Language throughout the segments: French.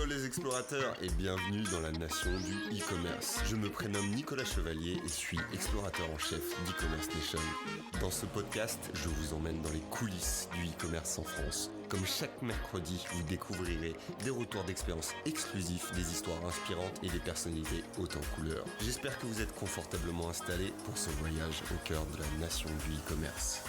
Hello les explorateurs et bienvenue dans la nation du e-commerce. Je me prénomme Nicolas Chevalier et suis explorateur en chef d'e-commerce nation. Dans ce podcast, je vous emmène dans les coulisses du e-commerce en France. Comme chaque mercredi, vous découvrirez des retours d'expérience exclusifs, des histoires inspirantes et des personnalités hautes en couleurs. J'espère que vous êtes confortablement installés pour ce voyage au cœur de la nation du e-commerce.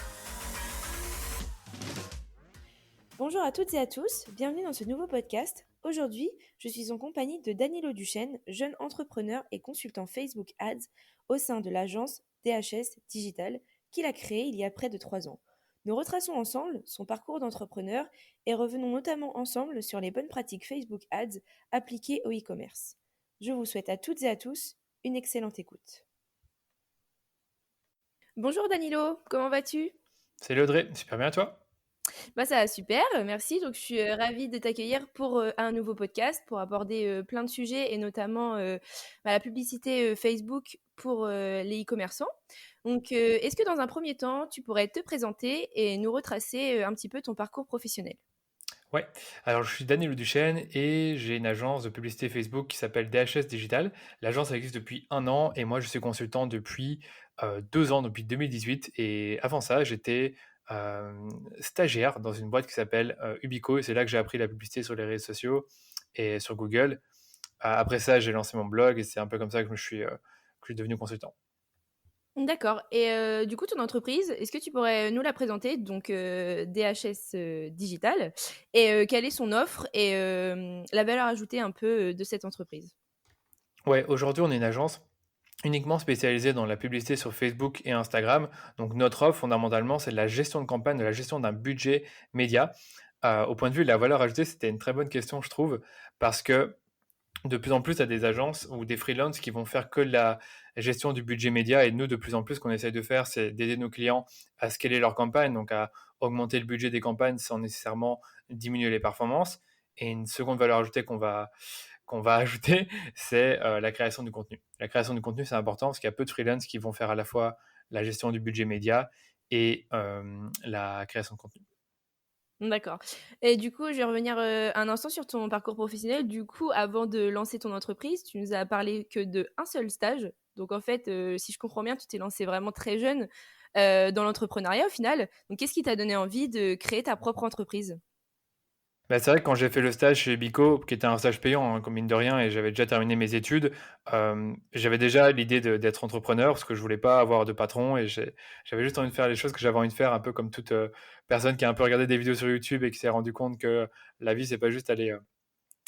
Bonjour à toutes et à tous, bienvenue dans ce nouveau podcast. Aujourd'hui, je suis en compagnie de Danilo Duchesne, jeune entrepreneur et consultant Facebook Ads au sein de l'agence DHS Digital qu'il a créée il y a près de 3 ans. Nous retraçons ensemble son parcours d'entrepreneur et revenons notamment ensemble sur les bonnes pratiques Facebook Ads appliquées au e-commerce. Je vous souhaite à toutes et à tous une excellente écoute. Bonjour Danilo, comment vas-tu ? Salut Audrey, super bien à toi? Ça va super, merci. Donc, je suis ravie de t'accueillir pour un nouveau podcast pour aborder plein de sujets et notamment la publicité Facebook pour les e-commerçants. Donc, est-ce que dans un premier temps, tu pourrais te présenter et nous retracer un petit peu ton parcours professionnel ? Ouais, alors je suis Danilo Duchesne et j'ai une agence de publicité Facebook qui s'appelle DHS Digital. L'agence elle existe depuis 1 an et moi je suis consultant depuis 2 ans, depuis 2018. Et avant ça, j'étais stagiaire dans une boîte qui s'appelle Ubico et c'est là que j'ai appris la publicité sur les réseaux sociaux et sur Google. Après ça, j'ai lancé mon blog et c'est un peu comme ça que je suis devenu consultant. D'accord. Et du coup, ton entreprise, est-ce que tu pourrais nous la présenter, donc DHS Digital, et quelle est son offre et la valeur ajoutée un peu de cette entreprise ? Ouais, aujourd'hui on est une agence uniquement spécialisée dans la publicité sur Facebook et Instagram. Donc notre offre fondamentalement c'est de la gestion de campagne, de la gestion d'un budget média. Au point de vue de la valeur ajoutée, c'était une très bonne question je trouve, parce que de plus en plus, tu as des agences ou des freelances qui vont faire que la gestion du budget média. Et nous, de plus en plus, ce qu'on essaye de faire, c'est d'aider nos clients à scaler leur campagne, donc à augmenter le budget des campagnes sans nécessairement diminuer les performances. Et une seconde valeur ajoutée qu'on va ajouter, c'est la création du contenu. La création du contenu, c'est important parce qu'il y a peu de freelances qui vont faire à la fois la gestion du budget média et la création de contenu. D'accord. Et du coup, je vais revenir un instant sur ton parcours professionnel. Du coup, avant de lancer ton entreprise, tu nous as parlé que de un seul stage. Donc, en fait, si je comprends bien, tu t'es lancé vraiment très jeune dans l'entrepreneuriat au final. Donc, qu'est-ce qui t'a donné envie de créer ta propre entreprise ? Bah, c'est vrai que quand j'ai fait le stage chez Bico, qui était un stage payant, hein, comme mine de rien, et j'avais déjà terminé mes études, j'avais déjà l'idée d'être entrepreneur parce que je voulais pas avoir de patron et j'avais juste envie de faire les choses que j'avais envie de faire, un peu comme toute personne qui a un peu regardé des vidéos sur YouTube et qui s'est rendu compte que la vie, c'est pas juste aller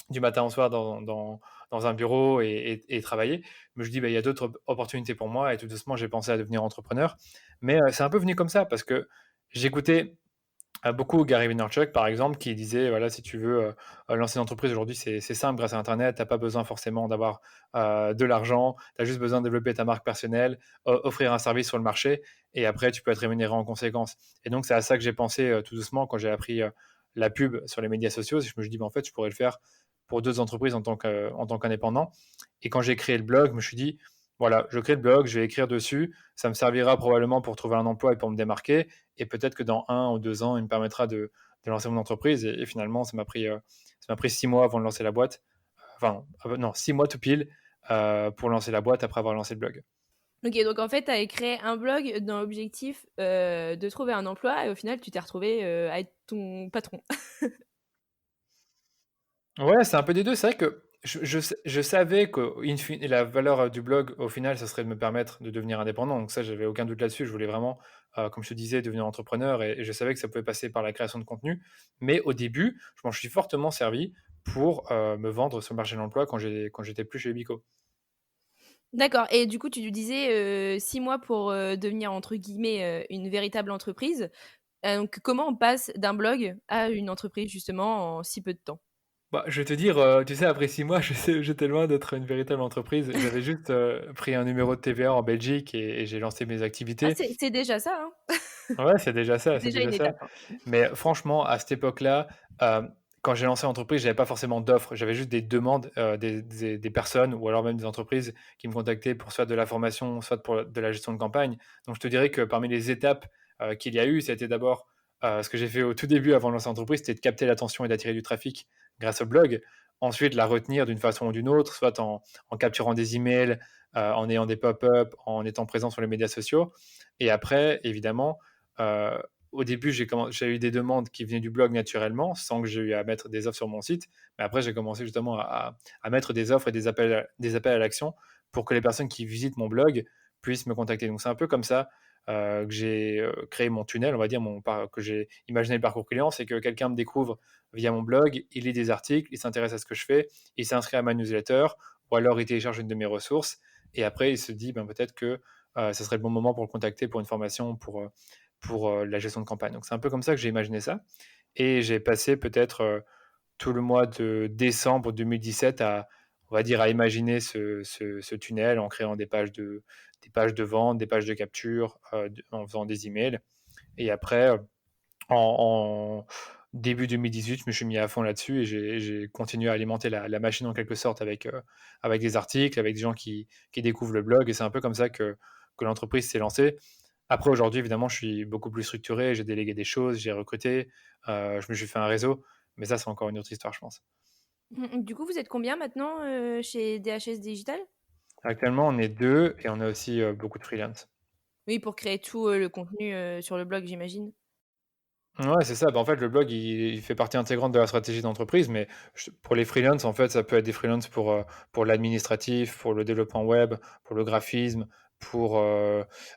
du matin au soir dans un bureau et travailler. Mais je dis, bah, il y a d'autres opportunités pour moi et tout doucement, j'ai pensé à devenir entrepreneur. Mais c'est un peu venu comme ça parce que j'écoutais beaucoup Gary Vaynerchuk, par exemple, qui disait, voilà, si tu veux lancer une entreprise aujourd'hui, c'est simple grâce à Internet, tu n'as pas besoin forcément d'avoir de l'argent, tu as juste besoin de développer ta marque personnelle, offrir un service sur le marché, et après, tu peux être rémunéré en conséquence. Et donc, c'est à ça que j'ai pensé tout doucement quand j'ai appris la pub sur les médias sociaux. Je me suis dit, bah, en fait, je pourrais le faire pour d'autres entreprises en tant qu'indépendant. Et quand j'ai créé le blog, je me suis dit, voilà, je crée le blog, je vais écrire dessus, ça me servira probablement pour trouver un emploi et pour me démarquer, et peut-être que dans 1 ou 2 ans, il me permettra de lancer mon entreprise. Et finalement, ça m'a pris 6 mois avant de lancer la boîte. Enfin, non, 6 mois tout pile pour lancer la boîte après avoir lancé le blog. Ok, donc en fait, tu as créé un blog dans l'objectif de trouver un emploi et au final, tu t'es retrouvé à être ton patron. Ouais, c'est un peu des deux. C'est vrai que je savais que la valeur du blog, au final, ça serait de me permettre de devenir indépendant. Donc ça, j'avais aucun doute là-dessus. Je voulais vraiment, comme je te disais, devenir entrepreneur et je savais que ça pouvait passer par la création de contenu. Mais au début, je m'en suis fortement servi pour me vendre sur le marché de l'emploi quand j'étais plus chez Bico. D'accord. Et du coup, tu disais 6 mois pour devenir, entre guillemets, une véritable entreprise. Donc, comment on passe d'un blog à une entreprise, justement, en si peu de temps ? Bah, je vais te dire, tu sais, après 6 mois, j'étais loin d'être une véritable entreprise. J'avais juste pris un numéro de TVA en Belgique et j'ai lancé mes Ah, activités. c'est déjà ça, hein ? Ouais, c'est déjà ça, C'est c'est déjà déjà une ça. étape, hein. Mais franchement, à cette époque-là, quand j'ai lancé l'entreprise, j'avais pas forcément d'offres. J'avais juste des demandes, des personnes ou alors même des entreprises qui me contactaient pour soit de la formation, soit pour de la gestion de campagne. Donc je te dirais que parmi les étapes qu'il y a eu, ça a été d'abord ce que j'ai fait au tout début avant de lancer l'entreprise, c'était de capter l'attention et d'attirer du trafic grâce au blog. ensuite la retenir d'une façon ou d'une autre, soit en capturant des emails, en ayant des pop-up, en étant présent sur les médias sociaux. Et après, évidemment, euh, au début, j'ai eu des demandes qui venaient du blog naturellement, sans que j'ai eu à mettre des offres sur mon site. Mais après, j'ai commencé justement à mettre des offres et des appels à l'action pour que les personnes qui visitent mon blog puissent me contacter. Donc, c'est un peu comme ça que j'ai créé mon tunnel, on va dire, que j'ai imaginé le parcours client. C'est que quelqu'un me découvre via mon blog, il lit des articles, il s'intéresse à ce que je fais, il s'inscrit à ma newsletter, ou alors il télécharge une de mes ressources. Et après, il se dit peut-être que ce serait le bon moment pour le contacter pour une formation, pour la gestion de campagne. Donc c'est un peu comme ça que j'ai imaginé ça. Et j'ai passé peut-être tout le mois de décembre 2017 on va dire, à imaginer ce tunnel en créant des pages de vente, des pages de capture, en faisant des emails. Et après, en début 2018, je me suis mis à fond là-dessus et j'ai continué à alimenter la machine en quelque sorte avec des articles, avec des gens qui découvrent le blog. Et c'est un peu comme ça que l'entreprise s'est lancée. Après, aujourd'hui, évidemment, je suis beaucoup plus structuré, j'ai délégué des choses, j'ai recruté, je me suis fait un réseau, mais ça, c'est encore une autre histoire, je pense. Du coup, vous êtes combien maintenant chez DHS Digital? Actuellement, on est deux et on a aussi beaucoup de freelance. Oui, pour créer tout le contenu sur le blog, j'imagine. Ouais, c'est ça. En fait, le blog, il fait partie intégrante de la stratégie d'entreprise, mais pour les freelances, en fait, ça peut être des freelances pour l'administratif, pour le développement web, pour le graphisme, pour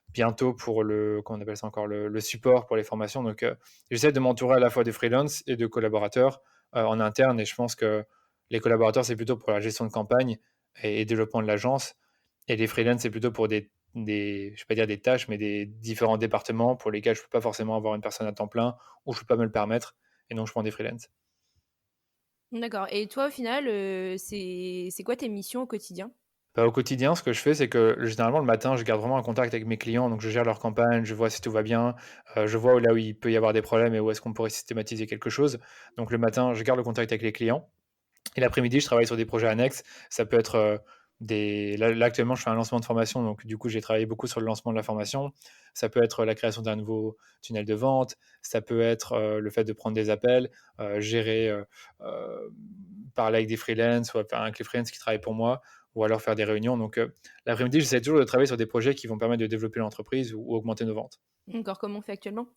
bientôt pour comment on appelle ça encore, le support pour les formations. Donc, j'essaie de m'entourer à la fois de freelance et de collaborateurs en interne, et je pense que les collaborateurs, c'est plutôt pour la gestion de campagne et développement de l'agence, et les freelances, c'est plutôt pour je vais pas dire des tâches, mais des différents départements pour lesquels je ne peux pas forcément avoir une personne à temps plein ou je ne peux pas me le permettre. Et donc, je prends des freelances. D'accord. Et toi, au final, c'est quoi tes missions au quotidien? Au quotidien, ce que je fais, c'est que généralement le matin, je garde vraiment un contact avec mes clients. Donc, je gère leur campagne, je vois si tout va bien, je vois là où il peut y avoir des problèmes et où est-ce qu'on pourrait systématiser quelque chose. Donc, le matin, je garde le contact avec les clients. Et l'après-midi, je travaille sur des projets annexes. Ça peut être Là, actuellement, je fais un lancement de formation, donc du coup, j'ai travaillé beaucoup sur le lancement de la formation. Ça peut être la création d'un nouveau tunnel de vente. Ça peut être le fait de prendre des appels, gérer, parler avec des freelances ou avec les freelances qui travaillent pour moi, ou alors faire des réunions. Donc, l'après-midi, j'essaie toujours de travailler sur des projets qui vont permettre de développer l'entreprise ou augmenter nos ventes. Encore comme on fait actuellement.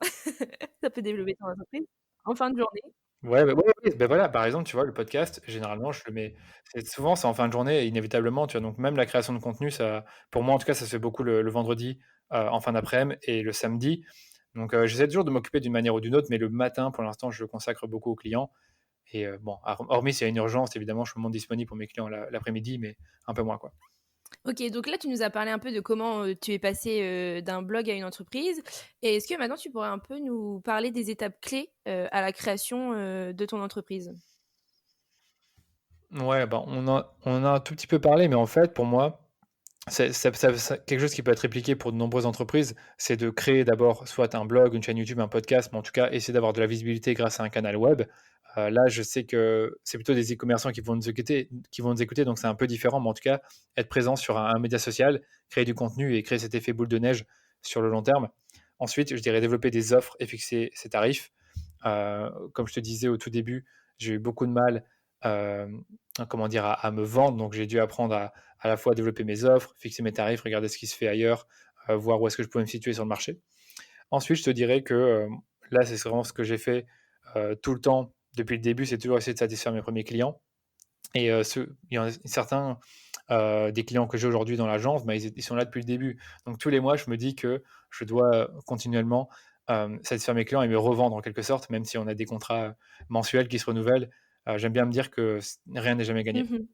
Ça peut développer ton entreprise en fin de journée. Ouais, ouais, ouais, ben voilà, par exemple, tu vois, le podcast, généralement, je le mets souvent, c'est en fin de journée, inévitablement, tu vois? Donc même la création de contenu, ça pour moi, en tout cas, ça se fait beaucoup le vendredi, en fin d'après-midi et le samedi. Donc j'essaie toujours de m'occuper d'une manière ou d'une autre, mais le matin, pour l'instant, je le consacre beaucoup aux clients et bon, hormis s'il y a une urgence, évidemment, je me montre disponible pour mes clients l'après-midi, mais un peu moins, quoi. Ok, donc là, tu nous as parlé un peu de comment tu es passé d'un blog à une entreprise. Et est-ce que maintenant, tu pourrais un peu nous parler des étapes clés à la création de ton entreprise? Ouais, bah, on a un tout petit peu parlé, mais en fait, pour moi, quelque chose qui peut être répliqué pour de nombreuses entreprises, c'est de créer d'abord soit un blog, une chaîne YouTube, un podcast, mais en tout cas, essayer d'avoir de la visibilité grâce à un canal web. Là, je sais que c'est plutôt des e-commerçants qui vont nous écouter, donc c'est un peu différent, mais en tout cas, être présent sur un média social, créer du contenu et créer cet effet boule de neige sur le long terme. Ensuite, je dirais développer des offres et fixer ses tarifs. Comme je te disais au tout début, j'ai eu beaucoup de mal, euh, comment dire, à me vendre, donc j'ai dû apprendre à la fois développer mes offres, fixer mes tarifs, regarder ce qui se fait ailleurs, voir où est-ce que je pouvais me situer sur le marché. Ensuite, je te dirais que là, c'est vraiment ce que j'ai fait tout le temps depuis le début, c'est toujours essayer de satisfaire mes premiers clients. Et il y en a certains des clients que j'ai aujourd'hui dans l'agence, bah, ils sont là depuis le début. Donc tous les mois, je me dis que je dois continuellement satisfaire mes clients et me revendre en quelque sorte, même si on a des contrats mensuels qui se renouvellent. J'aime bien me dire que rien n'est jamais gagné. Mhm.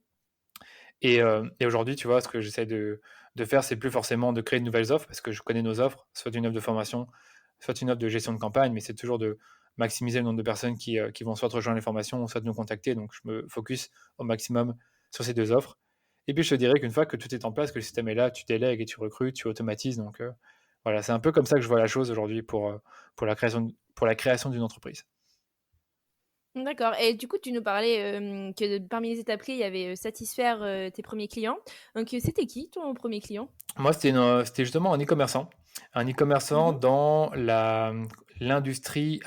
Et aujourd'hui, tu vois, ce que j'essaie de faire, c'est plus forcément de créer de nouvelles offres, parce que je connais nos offres, soit une offre de formation, soit une offre de gestion de campagne, mais c'est toujours de maximiser le nombre de personnes qui vont soit rejoindre les formations, soit de nous contacter. Donc, je me focus au maximum sur ces deux offres. Et puis, je te dirais qu'une fois que tout est en place, que le système est là, tu délègues et tu recrutes, tu automatises. Donc, voilà, c'est un peu comme ça que je vois la chose aujourd'hui pour la création d'une entreprise. D'accord. Et du coup, tu nous parlais que parmi les étapes clés, il y avait satisfaire tes premiers clients. Donc, c'était qui ton premier client? Moi, c'était justement un e-commerçant Mhm. dans l'industrie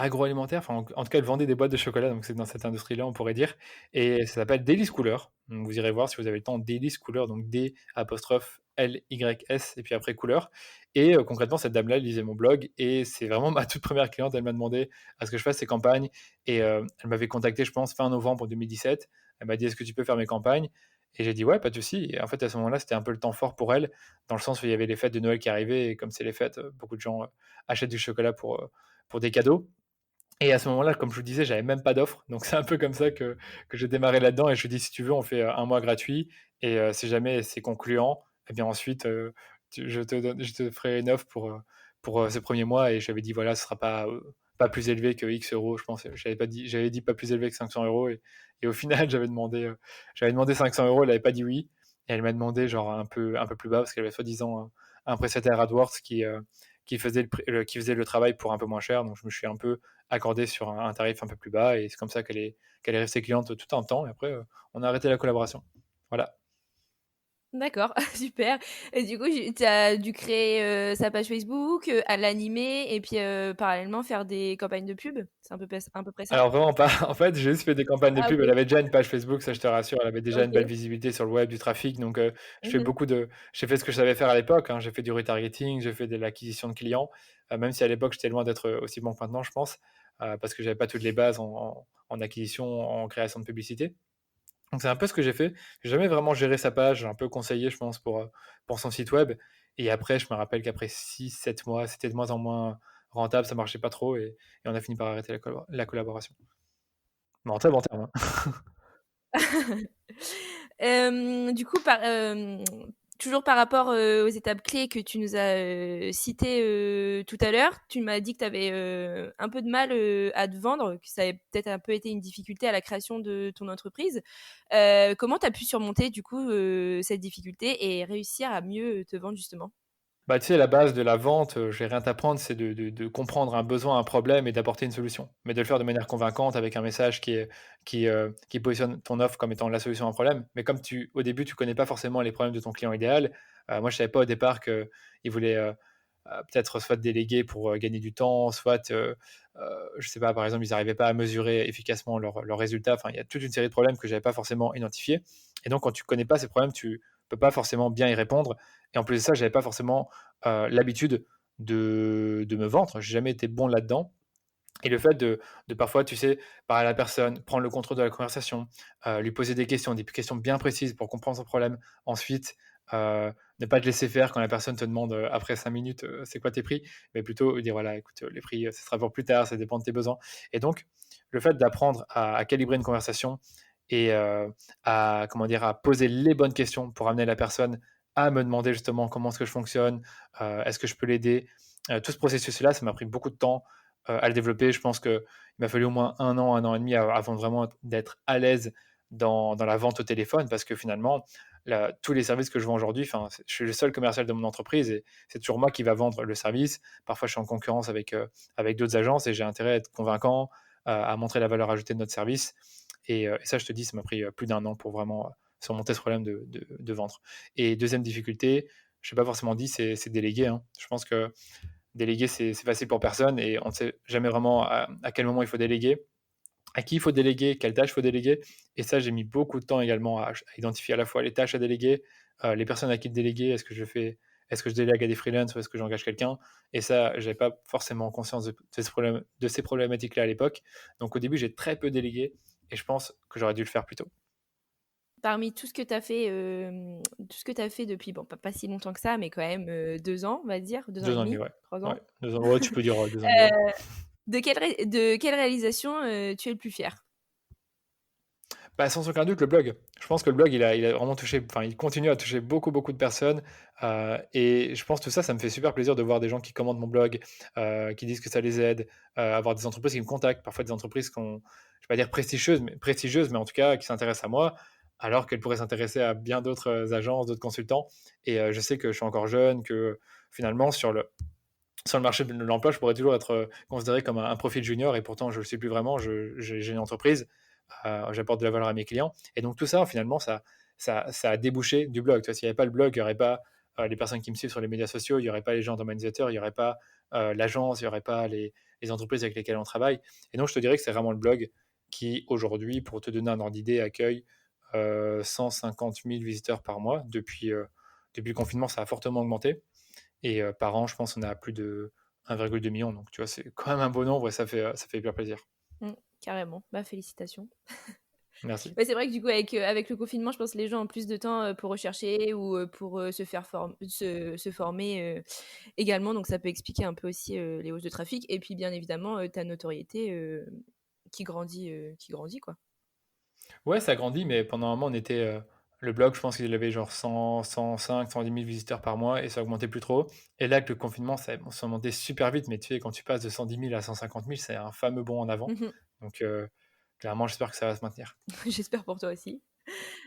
agroalimentaire, enfin en tout cas, elle vendait des boîtes de chocolat, donc c'est dans cette industrie-là, on pourrait dire et ça s'appelle Dailys Cooler. Donc vous irez voir si vous avez le temps, Dailys Cooler, donc D apostrophe L-Y-S et puis après couleur et concrètement, cette dame-là, elle lisait mon blog et c'est vraiment ma toute première cliente. Elle m'a demandé à ce que je fasse ses campagnes et elle m'avait contacté, je pense, fin novembre 2017. Elle m'a dit: «Est-ce que tu peux faire mes campagnes?» Et j'ai dit: «Ouais, pas de souci» et en fait, à ce moment-là, c'était un peu le temps fort pour elle, dans le sens où il y avait les fêtes de Noël qui arrivaient et comme c'est les fêtes, beaucoup de gens, achètent du chocolat pour des cadeaux et à ce moment-là, comme je vous le disais, j'avais même pas d'offre, donc c'est un peu comme ça que j'ai démarré là-dedans et je lui ai dit: «Si tu veux, on fait, 1 mois gratuit et si jamais c'est concluant et bien ensuite, je te ferai une offre pour ce premier mois» et j'avais dit: «Voilà, ce sera pas plus élevé que X euros», je pense. J'avais dit: «Pas plus élevé que 500 € et au final, j'avais demandé 500 €, elle avait pas dit oui et elle m'a demandé genre un peu plus bas parce qu'elle avait soi-disant un prestataire AdWords qui faisait le travail pour un peu moins cher, donc je me suis un peu accordé sur un tarif un peu plus bas et c'est comme ça qu'elle est restée cliente tout un temps et après, on a arrêté la collaboration. Voilà. D'accord, super et du coup, tu as dû créer, sa page Facebook, à l'animer et puis, parallèlement faire des campagnes de pub? C'est à peu près ça? Alors vraiment pas. En fait, j'ai juste fait des campagnes de Ah pub. OK, Elle avait déjà une page Facebook, ça je te rassure. Elle avait déjà une belle OK. visibilité sur le web, du trafic. Donc, Mmh. j'ai fait ce que je savais faire à l'époque, hein. J'ai fait du retargeting, j'ai fait de l'acquisition de clients, même si à l'époque j'étais loin d'être, aussi bon que maintenant, je pense, parce que j'avais pas toutes les bases en acquisition, en création de publicité. Donc c'est un peu ce que j'ai fait. J'ai jamais vraiment géré sa page, j'ai un peu conseillé, je pense, pour son site web. Et après, je me rappelle qu'après 6, 7 mois, c'était de moins en moins rentable, ça marchait pas trop et on a fini par arrêter la collaboration. Mais en très bon terme, hein. Du coup, toujours par rapport, aux étapes clés que tu nous as, citées, tout à l'heure, tu m'as dit que tu avais, un peu de mal, à te vendre, que ça avait peut-être un peu été une difficulté à la création de ton entreprise. Comment tu as pu surmonter du coup, cette difficulté et réussir à mieux, te vendre justement? Bah, tu sais, la base de la vente, j'ai rien à t'apprendre, c'est de comprendre un besoin, un problème et d'apporter une solution. Mais de le faire de manière convaincante avec un message qui positionne ton offre comme étant la solution à un problème. Mais comme au début, tu connais pas forcément les problèmes de ton client idéal, moi je savais pas au départ qu'il voulait, peut-être soit déléguer pour, gagner du temps, soit, je sais pas, par exemple, ils n'arrivaient pas à mesurer efficacement leurs résultats. Enfin, il y a toute une série de problèmes que j'avais pas forcément identifiés et donc quand tu connais pas ces problèmes, tu peux pas forcément bien y répondre et en plus de ça, j'avais pas forcément, l'habitude de me vendre. J'ai jamais été bon là-dedans et le fait de parfois, tu sais, parler à la personne, prendre le contrôle de la conversation, lui poser des questions bien précises pour comprendre son problème. Ensuite, ne pas te laisser faire quand la personne te demande, après 5 minutes, «C'est quoi tes prix?» mais plutôt dire: «Voilà, écoute, les prix, ce sera pour plus tard, ça dépend de tes besoins» et donc le fait d'apprendre à calibrer une conversation et à comment dire? À poser les bonnes questions pour amener la personne à me demander justement comment est-ce que je fonctionne, est-ce que je peux l'aider? Tout ce processus-là, ça m'a pris beaucoup de temps, à le développer. Je pense qu'il m'a fallu au moins un an et demi avant vraiment d'être à l'aise dans la vente au téléphone parce que finalement, tous les services que je vends aujourd'hui, enfin, je suis le seul commercial de mon entreprise et c'est toujours moi qui va vendre le service. Parfois, je suis en concurrence avec d'autres agences et j'ai intérêt à être convaincant, à montrer la valeur ajoutée de notre service. Et ça, je te dis, ça m'a pris plus d'un an pour vraiment surmonter ce problème de vente. Et deuxième difficulté, je n'ai pas forcément dit, c'est déléguer, hein. Je pense que déléguer, c'est facile pour personne et on ne sait jamais vraiment à quel moment il faut déléguer, à qui il faut déléguer, quelle tâche il faut déléguer. Et ça, j'ai mis beaucoup de temps également à identifier à la fois les tâches à déléguer, les personnes à qui déléguer. Est-ce que je délègue à des freelances ou est-ce que j'engage quelqu'un? Et ça, j'avais pas forcément conscience de ces problématiques-là à l'époque. Donc au début, j'ai très peu délégué et je pense que j'aurais dû le faire plus tôt. Parmi tout ce que tu as fait, tout ce que tu as fait depuis, bon, pas si longtemps que ça, mais quand même, 2 ans, on va dire, 2 ans et 2 ans et demi, demi, ouais. 3 Ouais, ans. 2 ans, ouais, tu peux dire, 2 ans et demi, ouais. Heu, de quelle réalisation, tu es le plus fier? Bah, sans aucun doute, le blog. Je pense que le blog, il a vraiment touché enfin, il continue à toucher beaucoup, beaucoup de personnes, et je pense tout ça, ça me fait super plaisir de voir des gens qui commandent mon blog, qui disent que ça les aide, avoir des entreprises qui me contactent, parfois des entreprises qu'on je vais pas dire prestigieuses, mais en tout cas qui s'intéressent à moi, alors qu'elles pourraient s'intéresser à bien d'autres, agences, d'autres consultants et je sais que je suis encore jeune, que finalement sur le marché de l'emploi, je pourrais toujours être, considéré comme un profil junior et pourtant je ne le suis plus vraiment. J'ai une entreprise, j'apporte de la valeur à mes clients et donc tout ça, finalement, ça a débouché du blog. Tu vois, s'il n'y avait pas le blog, il n'y aurait pas, les personnes qui me suivent sur les médias sociaux, il n'y aurait pas les gens dans ma newsletter, il n'y aurait pas, l'agence, il n'y aurait pas les entreprises avec lesquelles on travaille. Et donc, je te dirais que c'est vraiment le blog qui, aujourd'hui, pour te donner un ordre d'idée, accueille 150 000 visiteurs par mois. Depuis le confinement, ça a fortement augmenté. Et par an, je pense qu'on a plus de 1,2 million. Donc, tu vois, c'est quand même un beau nombre et ça fait hyper plaisir. Carrément. Bah, félicitations. Merci. Ouais, c'est vrai que du coup, avec le confinement, je pense que les gens ont plus de temps pour rechercher ou pour se former également. Donc, ça peut expliquer un peu aussi les hausses de trafic. Et puis, bien évidemment, ta notoriété qui grandit, quoi. Ouais, ça grandit, mais pendant un moment, le blog, je pense qu'il avait genre 100, 105, 110 000 visiteurs par mois et ça augmentait plus trop. Et là, avec le confinement, ça montait super vite, mais tu sais, quand tu passes de 110 000 à 150 000, c'est un fameux bond en avant. Donc, clairement, j'espère que ça va se maintenir. J'espère pour toi aussi.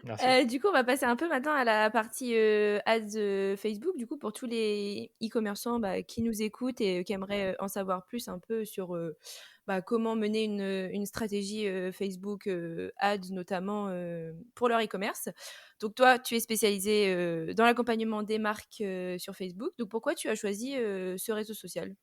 Merci. Du coup, on va passer un peu maintenant à la partie ads Facebook. Du coup, pour tous les e-commerçants qui nous écoutent et qui aimeraient en savoir plus un peu sur comment mener une stratégie Facebook ads, notamment pour leur e-commerce. Donc, toi, tu es spécialisé dans l'accompagnement des marques sur Facebook. Donc, pourquoi tu as choisi ce réseau social?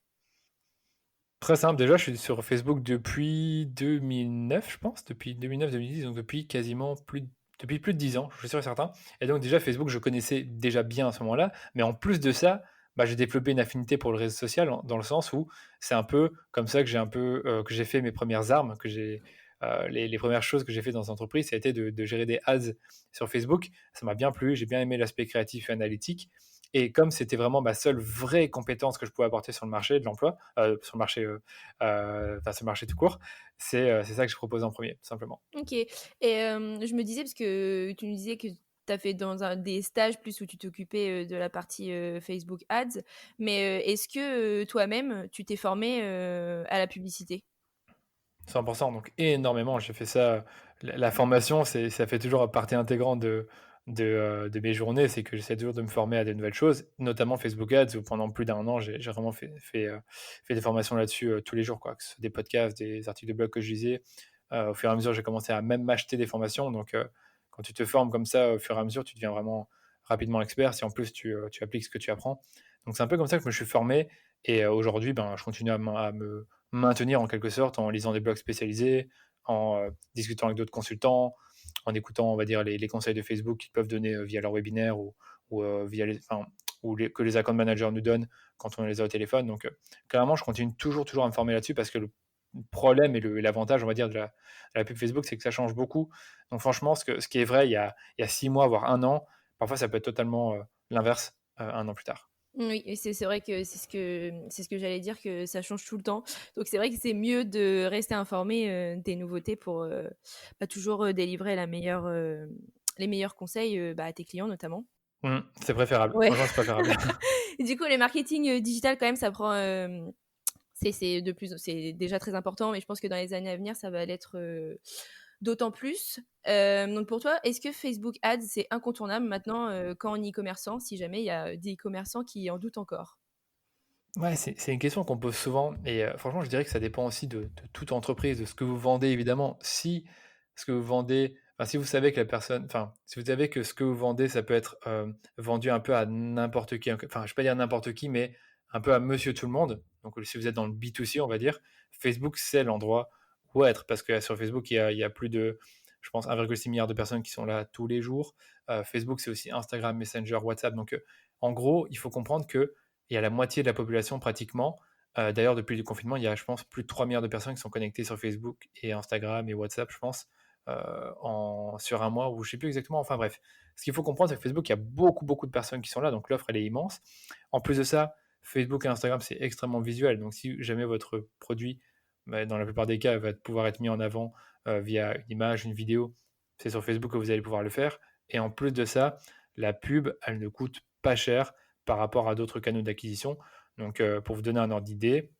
Très simple, déjà, je suis sur Facebook depuis 2009, je pense, depuis 2009-2010, donc depuis plus de 10 ans, je suis sûr et certain. Et donc déjà, Facebook, je connaissais déjà bien à ce moment-là, mais en plus de ça, j'ai développé une affinité pour le réseau social, dans le sens où c'est un peu comme ça que j'ai fait mes premières armes, les premières choses que j'ai fait dans cette entreprise, ça a été de gérer des ads sur Facebook. Ça m'a bien plu, j'ai bien aimé l'aspect créatif et analytique. Et comme c'était vraiment ma seule vraie compétence que je pouvais apporter sur le marché de l'emploi, sur le marché tout court, c'est ça que je propose en premier, tout simplement. Ok. Et je me disais, parce que tu nous disais que tu as fait des stages plus où tu t'occupais de la partie Facebook Ads, mais est-ce que toi-même, tu t'es formé à la publicité? 100%, donc énormément. J'ai fait ça. La formation, ça fait toujours partie intégrante de mes journées. C'est que j'essaie toujours de me former à de nouvelles choses, notamment Facebook Ads, où pendant plus d'1 an, j'ai vraiment fait des formations là-dessus tous les jours, quoi, que ce soit des podcasts, des articles de blog que je lisais. Au fur et à mesure, j'ai commencé à même m'acheter des formations. Donc, quand tu te formes comme ça, au fur et à mesure, tu deviens vraiment rapidement expert si en plus tu appliques ce que tu apprends. Donc, c'est un peu comme ça que je me suis formé. Et aujourd'hui, je continue à me maintenir en quelque sorte en lisant des blogs spécialisés, en discutant avec d'autres consultants, en écoutant, on va dire, les conseils de Facebook qu'ils peuvent donner via leur webinaire ou que les account managers nous donnent quand on les a au téléphone. Donc, clairement, je continue toujours à me former là-dessus parce que le problème et l'avantage, on va dire, de la pub Facebook, c'est que ça change beaucoup. Donc, franchement, ce qui est vrai il y a 6 mois, voire 1 an, parfois ça peut être totalement l'inverse 1 an plus tard. Oui, et c'est vrai que c'est ce que j'allais dire, que ça change tout le temps. Donc c'est vrai que c'est mieux de rester informé des nouveautés pour toujours délivrer les meilleurs conseils à tes clients notamment. C'est préférable. Ouais. Franchement, c'est préférable. Et du coup, le marketing digital quand même, ça prend c'est déjà très important, mais je pense que dans les années à venir, ça va l'être d'autant plus. Donc pour toi, est-ce que Facebook Ads, c'est incontournable maintenant quand on est e-commerçant, si jamais il y a des e-commerçants qui en doutent encore? Ouais, c'est une question qu'on pose souvent et franchement, je dirais que ça dépend aussi de toute entreprise, de ce que vous vendez évidemment. Si ce que vous vendez si vous savez que si vous savez que ce que vous vendez, ça peut être, vendu un peu à n'importe qui, enfin, je vais pas dire n'importe qui, mais un peu à monsieur tout le monde, donc si vous êtes dans le B2C, on va dire, Facebook, c'est l'endroit où être parce que sur Facebook, il y a plus de, je pense, 1,6 milliard de personnes qui sont là tous les jours. Facebook, c'est aussi Instagram, Messenger, WhatsApp, donc en gros, il faut comprendre que il y a la moitié de la population pratiquement. D'ailleurs, depuis le confinement, il y a, je pense, plus de 3 milliards de personnes qui sont connectées sur Facebook et Instagram et WhatsApp, je pense, sur un mois, ou je ne sais plus exactement. Enfin bref, ce qu'il faut comprendre, c'est que Facebook, il y a beaucoup de personnes qui sont là, donc l'offre, elle est immense. En plus de ça, Facebook et Instagram, c'est extrêmement visuel. Donc si jamais votre produit, dans la plupart des cas, va pouvoir être mis en avant via une image, une vidéo, c'est sur Facebook que vous allez pouvoir le faire. Et en plus de ça, la pub, elle ne coûte pas cher par rapport à d'autres canaux d'acquisition. Donc, pour vous donner un ordre d'idée,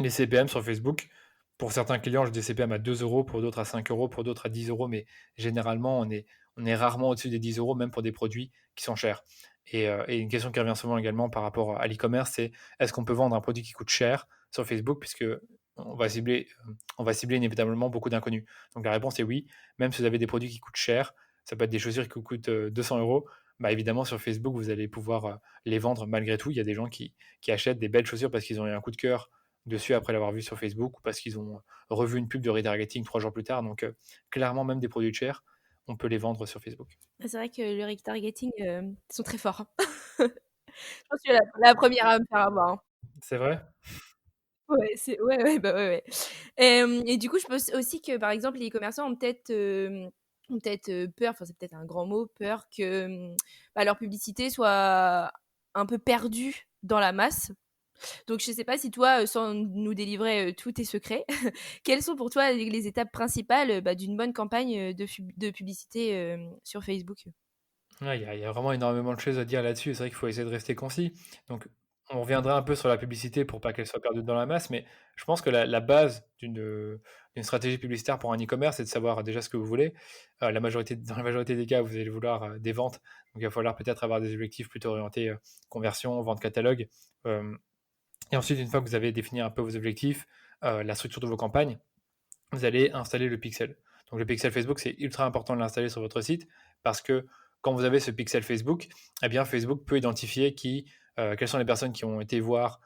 les CPM sur Facebook, pour certains clients, j'ai des CPM à 2 euros, pour d'autres à 5 euros, pour d'autres à 10 euros, mais généralement, on est rarement au-dessus des 10 euros, même pour des produits qui sont chers. Et une question qui revient souvent également par rapport à l'e-commerce, c'est est-ce qu'on peut vendre un produit qui coûte cher sur Facebook, puisque on va cibler inévitablement beaucoup d'inconnus. Donc la réponse est oui, même si vous avez des produits qui coûtent cher, ça peut être des chaussures qui coûtent 200 euros, évidemment sur Facebook, vous allez pouvoir les vendre malgré tout. Il y a des gens qui achètent des belles chaussures parce qu'ils ont eu un coup de cœur dessus après l'avoir vu sur Facebook ou parce qu'ils ont revu une pub de retargeting 3 jours plus tard. Donc, clairement, même des produits chers, on peut les vendre sur Facebook. C'est vrai que le retargeting, ils sont très forts, hein. Je pense que la première à me faire avoir, hein. C'est vrai? Ouais, bah, ouais, ouais. Et du coup, je pense aussi que, par exemple, les commerçants ont peut-être, peur, enfin, c'est peut-être un grand mot, peur que, bah, leur publicité soit un peu perdue dans la masse. Donc je sais pas si toi, sans nous délivrer, tous tes secrets, quelles sont pour toi les étapes principales, bah, d'une bonne campagne, de publicité, sur Facebook? Ouais, il y a vraiment énormément de choses à dire là-dessus. C'est vrai qu'il faut essayer de rester concis. Donc, on reviendra un peu sur la publicité pour pas qu'elle soit perdue dans la masse, mais je pense que la base d'une stratégie publicitaire pour un e-commerce, c'est de savoir déjà ce que vous voulez. Dans la majorité des cas, vous allez vouloir des ventes. Donc, il va falloir peut-être avoir des objectifs plutôt orientés conversion, vente catalogue. Euh, et ensuite, une fois que vous avez défini un peu vos objectifs, la structure de vos campagnes, vous allez installer le pixel. Donc le pixel Facebook, c'est ultra important de l'installer sur votre site parce que quand vous avez ce pixel Facebook, eh bien Facebook peut identifier quelles sont les personnes qui ont été voir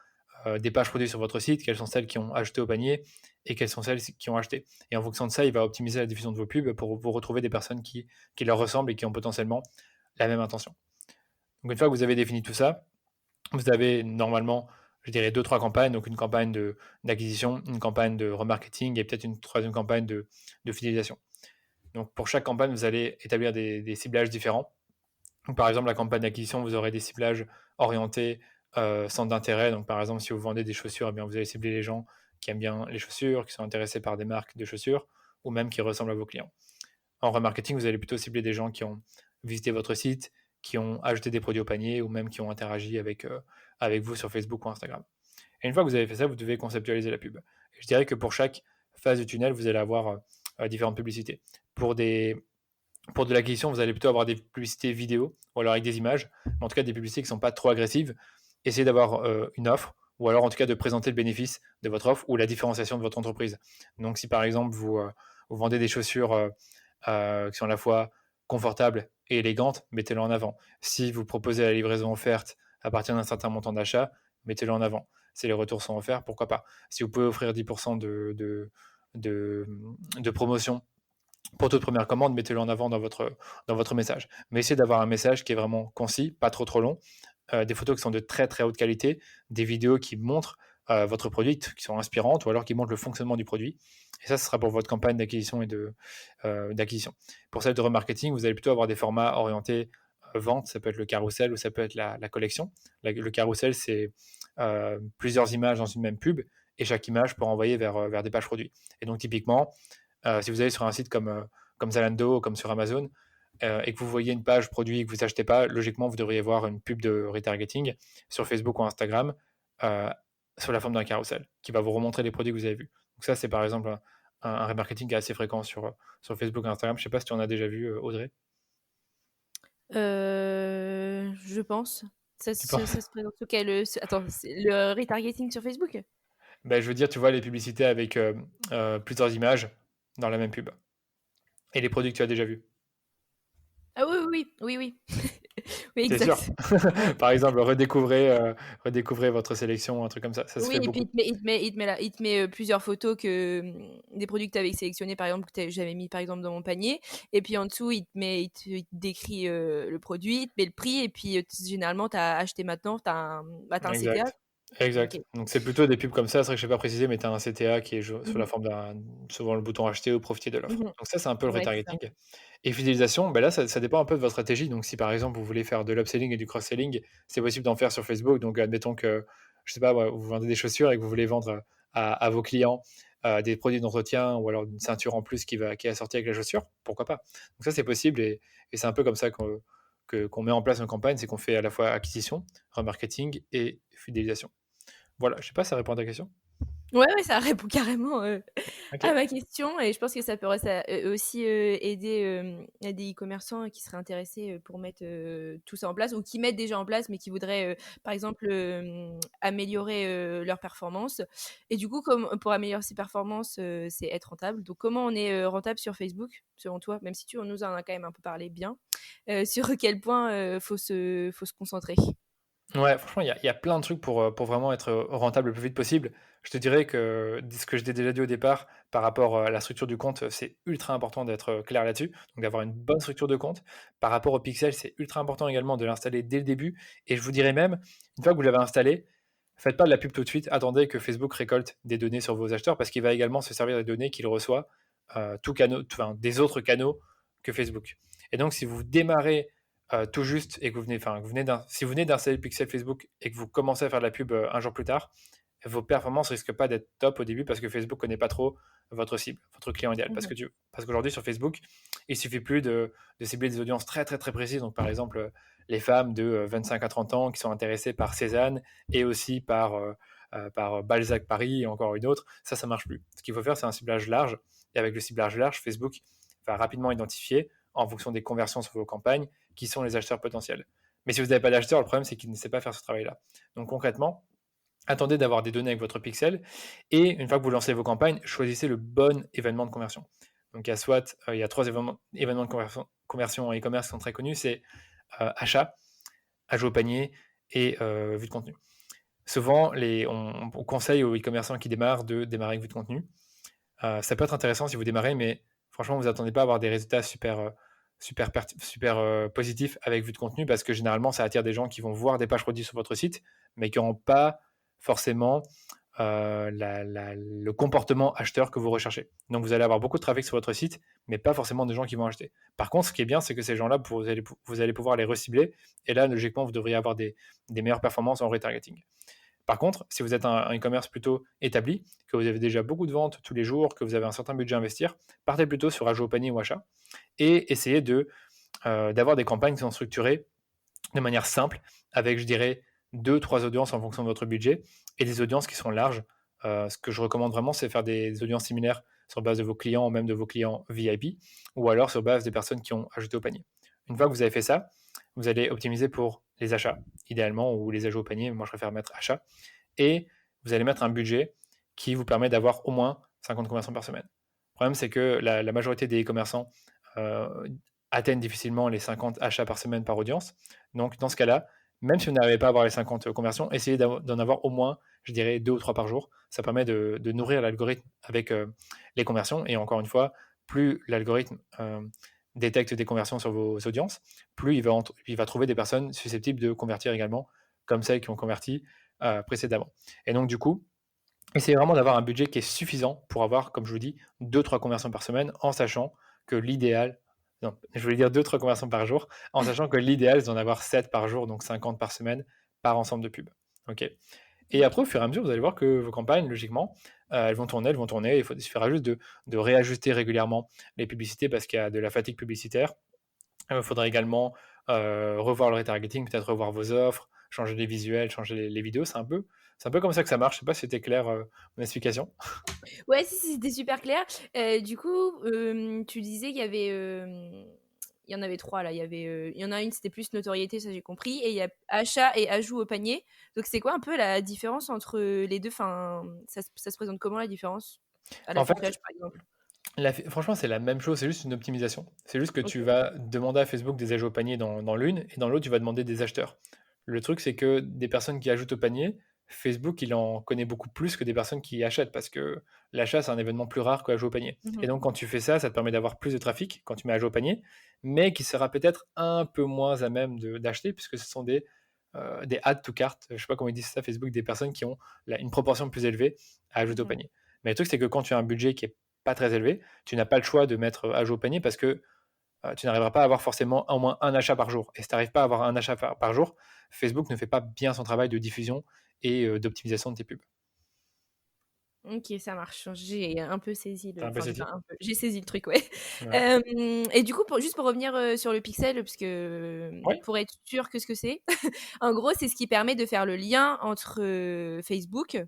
des pages produits sur votre site, quelles sont celles qui ont ajouté au panier et quelles sont celles qui ont acheté. Et en fonction de ça, il va optimiser la diffusion de vos pubs pour vous retrouver des personnes qui leur ressemblent et qui ont potentiellement la même intention. Donc une fois que vous avez défini tout ça, vous avez normalement, je dirais, 2-3 campagnes. Donc une campagne d'acquisition, une campagne de remarketing et peut-être une troisième campagne de fidélisation. Donc pour chaque campagne, vous allez établir des ciblages différents. Donc, par exemple, la campagne d'acquisition, vous aurez des ciblages orientés centre d'intérêt. Donc par exemple, si vous vendez des chaussures, eh bien, vous allez cibler les gens qui aiment bien les chaussures, qui sont intéressés par des marques de chaussures ou même qui ressemblent à vos clients. En remarketing, vous allez plutôt cibler des gens qui ont visité votre site, qui ont ajouté des produits au panier ou même qui ont interagi avec vous sur Facebook ou Instagram. Et une fois que vous avez fait ça, vous devez conceptualiser la pub. Et je dirais que pour chaque phase du tunnel, vous allez avoir différentes publicités. Pour de l'acquisition, vous allez plutôt avoir des publicités vidéo ou alors avec des images, mais en tout cas des publicités qui ne sont pas trop agressives. Essayez d'avoir une offre ou alors en tout cas de présenter le bénéfice de votre offre ou la différenciation de votre entreprise. Donc si par exemple vous vendez des chaussures qui sont à la fois confortables et élégantes, mettez-le en avant. Si vous proposez la livraison offerte à partir d'un certain montant d'achat, mettez-le en avant. Si les retours sont offerts, pourquoi pas. Si vous pouvez offrir 10% de promotion pour toute première commande, mettez-le en avant dans votre message. Mais essayez d'avoir un message qui est vraiment concis, pas trop long, des photos qui sont de très très haute qualité, des vidéos qui montrent votre produit, qui sont inspirantes, ou alors qui montrent le fonctionnement du produit. Et ça, ce sera pour votre campagne d'acquisition et d'acquisition. Pour celle de remarketing, vous allez plutôt avoir des formats orientés vente, ça peut être le carrousel ou ça peut être la collection. Le carrousel, c'est plusieurs images dans une même pub, et chaque image peut envoyer vers des pages produits. Et donc typiquement, si vous allez sur un site comme Zalando ou comme sur Amazon et que vous voyez une page produit et que vous n'achetez pas, logiquement, vous devriez voir une pub de retargeting sur Facebook ou Instagram euh, sous la forme d'un carrousel qui va vous remontrer les produits que vous avez vus. Donc ça, c'est par exemple un remarketing qui est assez fréquent sur Facebook et Instagram. Je ne sais pas si tu en as déjà vu, Audrey. Je pense. Tu penses? Ça se présente sous quel, attends, c'est le retargeting sur Facebook? Ben, je veux dire, tu vois les publicités avec plusieurs images dans la même pub. Et les produits que tu as déjà vus. Ah oui, oui, oui, oui, oui. Oui, C'est sûr. exact. Par exemple, redécouvrez votre sélection, un truc comme ça. Ça se Oui, fait et puis beaucoup. il te met plusieurs photos des produits que tu avais sélectionnés, par exemple, j'avais mis par exemple dans mon panier. Et puis en dessous, il te décrit le produit, il te met le prix. Et puis généralement, tu as acheté maintenant, tu as un CTA. Exact. Exact. Ok. Donc c'est plutôt des pubs comme ça. C'est vrai que je n'ai pas précisé, mais tu as un CTA qui est sous la Mhm. forme souvent le bouton acheter ou profiter de l'offre. Mhm. Donc ça, c'est un peu le Ouais, c'est ça. retargeting. Et fidélisation, ben là, ça dépend un peu de votre stratégie. Donc si par exemple, vous voulez faire de l'upselling et du cross-selling, c'est possible d'en faire sur Facebook. Donc admettons que, je sais pas, ouais, vous vendez des chaussures et que vous voulez vendre à vos clients des produits d'entretien ou alors une ceinture en plus qui est assortie avec la chaussure, pourquoi pas. Donc ça, c'est possible et c'est un peu comme ça qu'on met en place une campagne, c'est qu'on fait à la fois acquisition, remarketing et fidélisation. Voilà, je sais pas, ça répond à ta question? Ouais, ouais, ça répond carrément Ok. à ma question. Et je pense que ça pourrait aussi aider des e-commerçants qui seraient intéressés pour mettre tout ça en place ou qui mettent déjà en place mais qui voudraient, par exemple, améliorer leur performance. Et du coup, comme pour améliorer ses performances, c'est être rentable. Donc, comment on est rentable sur Facebook, selon toi, même si tu nous en as quand même un peu parlé bien, sur quel point faut se concentrer? Ouais, franchement, il y a plein de trucs pour vraiment être rentable le plus vite possible. Je te dirais que ce que je t'ai déjà dit au départ par rapport à la structure du compte, c'est ultra important d'être clair là-dessus, donc d'avoir une bonne structure de compte. Par rapport au pixel, c'est ultra important également de l'installer dès le début et je vous dirais même, une fois que vous l'avez installé, faites pas de la pub tout de suite, attendez que Facebook récolte des données sur vos acheteurs parce qu'il va également se servir des données qu'il reçoit, enfin, des autres canaux que Facebook. Et donc si vous démarrez tout juste et que si vous venez d'installer le pixel Facebook et que vous commencez à faire de la pub un jour plus tard, vos performances risquent pas d'être top au début parce que Facebook connaît pas trop votre cible, votre client idéal. Mhm. Parce qu'aujourd'hui sur Facebook, il suffit plus de cibler des audiences très très très précises. Donc par exemple, les femmes de 25 à 30 ans qui sont intéressées par Cézanne et aussi par Balzac Paris et encore une autre, ça marche plus. Ce qu'il faut faire, c'est un ciblage large. Et avec le ciblage large, Facebook va rapidement identifier, en fonction des conversions sur vos campagnes, qui sont les acheteurs potentiels. Mais si vous n'avez pas d'acheteurs, le problème, c'est qu'il ne sait pas faire ce travail-là. Donc concrètement, attendez d'avoir des données avec votre pixel et une fois que vous lancez vos campagnes, choisissez le bon événement de conversion. Donc il y a trois événements de conversion en e-commerce qui sont très connus, c'est achat, ajout au panier et vue de contenu. Souvent, on conseille aux e-commerçants qui démarrent de démarrer avec vue de contenu. Ça peut être intéressant si vous démarrez, mais franchement, vous attendez pas à avoir des résultats super positifs avec vue de contenu parce que généralement, ça attire des gens qui vont voir des pages produits sur votre site, mais qui n'auront pas forcément le comportement acheteur que vous recherchez. Donc, vous allez avoir beaucoup de trafic sur votre site, mais pas forcément des gens qui vont acheter. Par contre, ce qui est bien, c'est que ces gens-là, vous allez pouvoir les recibler, et là, logiquement, vous devriez avoir des meilleures performances en retargeting. Par contre, si vous êtes un e-commerce plutôt établi, que vous avez déjà beaucoup de ventes tous les jours, que vous avez un certain budget à investir, partez plutôt sur ajout au panier ou achat et essayez d'avoir des campagnes qui sont structurées de manière simple, avec, je dirais, 2-3 audiences en fonction de votre budget et des audiences qui sont larges. Ce que je recommande vraiment, c'est faire des audiences similaires sur base de vos clients ou même de vos clients VIP ou alors sur base des personnes qui ont ajouté au panier. Une fois que vous avez fait ça, vous allez optimiser pour les achats, idéalement, ou les ajouts au panier. Moi, je préfère mettre achat. Et vous allez mettre un budget qui vous permet d'avoir au moins 50 conversions par semaine. Le problème, c'est que la majorité des e-commerçants atteignent difficilement les 50 achats par semaine par audience. Donc, dans ce cas-là, même si vous n'arrivez pas à avoir les 50 conversions, essayez d'en avoir au moins, je dirais, 2 ou 3 par jour. Ça permet de nourrir l'algorithme avec les conversions. Et encore une fois, plus l'algorithme détecte des conversions sur vos audiences, plus il va trouver des personnes susceptibles de convertir également, comme celles qui ont converti précédemment. Et donc, du coup, essayez vraiment d'avoir un budget qui est suffisant pour avoir, comme je vous dis, 2-3 conversions par semaine, en sachant que l'idéal, non, je voulais dire 2-3 conversions par jour, en sachant que l'idéal, c'est d'en avoir 7 par jour, donc 50 par semaine, par ensemble de pubs. Ok. Et après, au fur et à mesure, vous allez voir que vos campagnes, logiquement, elles vont tourner. Il suffira juste de réajuster régulièrement les publicités parce qu'il y a de la fatigue publicitaire. Il faudra également revoir le retargeting, peut-être revoir vos offres, changer les visuels, changer les vidéos. C'est un peu comme ça que ça marche. Je sais pas si c'était clair mon explication. Ouais, si, c'était super clair. Du coup, tu disais qu'il y avait, il y en avait trois là. Il y en a une, c'était plus notoriété, ça j'ai compris, et il y a achat et ajout au panier. Donc c'est quoi un peu la différence entre les deux? Enfin, ça se présente comment la différence à En fait, l'affichage par exemple? franchement, c'est la même chose, c'est juste une optimisation. C'est juste que Ok. tu vas demander à Facebook des ajouts au panier dans l'une, et dans l'autre, tu vas demander des acheteurs. Le truc, c'est que des personnes qui ajoutent au panier, Facebook, il en connaît beaucoup plus que des personnes qui achètent, parce que l'achat, c'est un événement plus rare que l'ajout au panier. Et Mhm. donc, quand tu fais ça, ça te permet d'avoir plus de trafic quand tu mets ajout au panier, mais qui sera peut-être un peu moins à même d'acheter, puisque ce sont des add to cart, je sais pas comment ils disent ça, Facebook, des personnes qui ont une proportion plus élevée à ajouter au Mhm. panier. Mais le truc, c'est que quand tu as un budget qui est pas très élevé, tu n'as pas le choix de mettre ajout au panier parce que tu n'arriveras pas à avoir forcément au moins un achat par jour. Et si tu n'arrives pas à avoir un achat par jour, Facebook ne fait pas bien son travail de diffusion et d'optimisation de tes pubs. Ok, ça marche. J'ai un peu saisi T'as un peu saisi? j'ai saisi le truc, ouais. Ouais. Et du coup, juste pour revenir sur le pixel, parce que Oui, pour être sûr que ce que c'est, en gros, c'est ce qui permet de faire le lien entre Facebook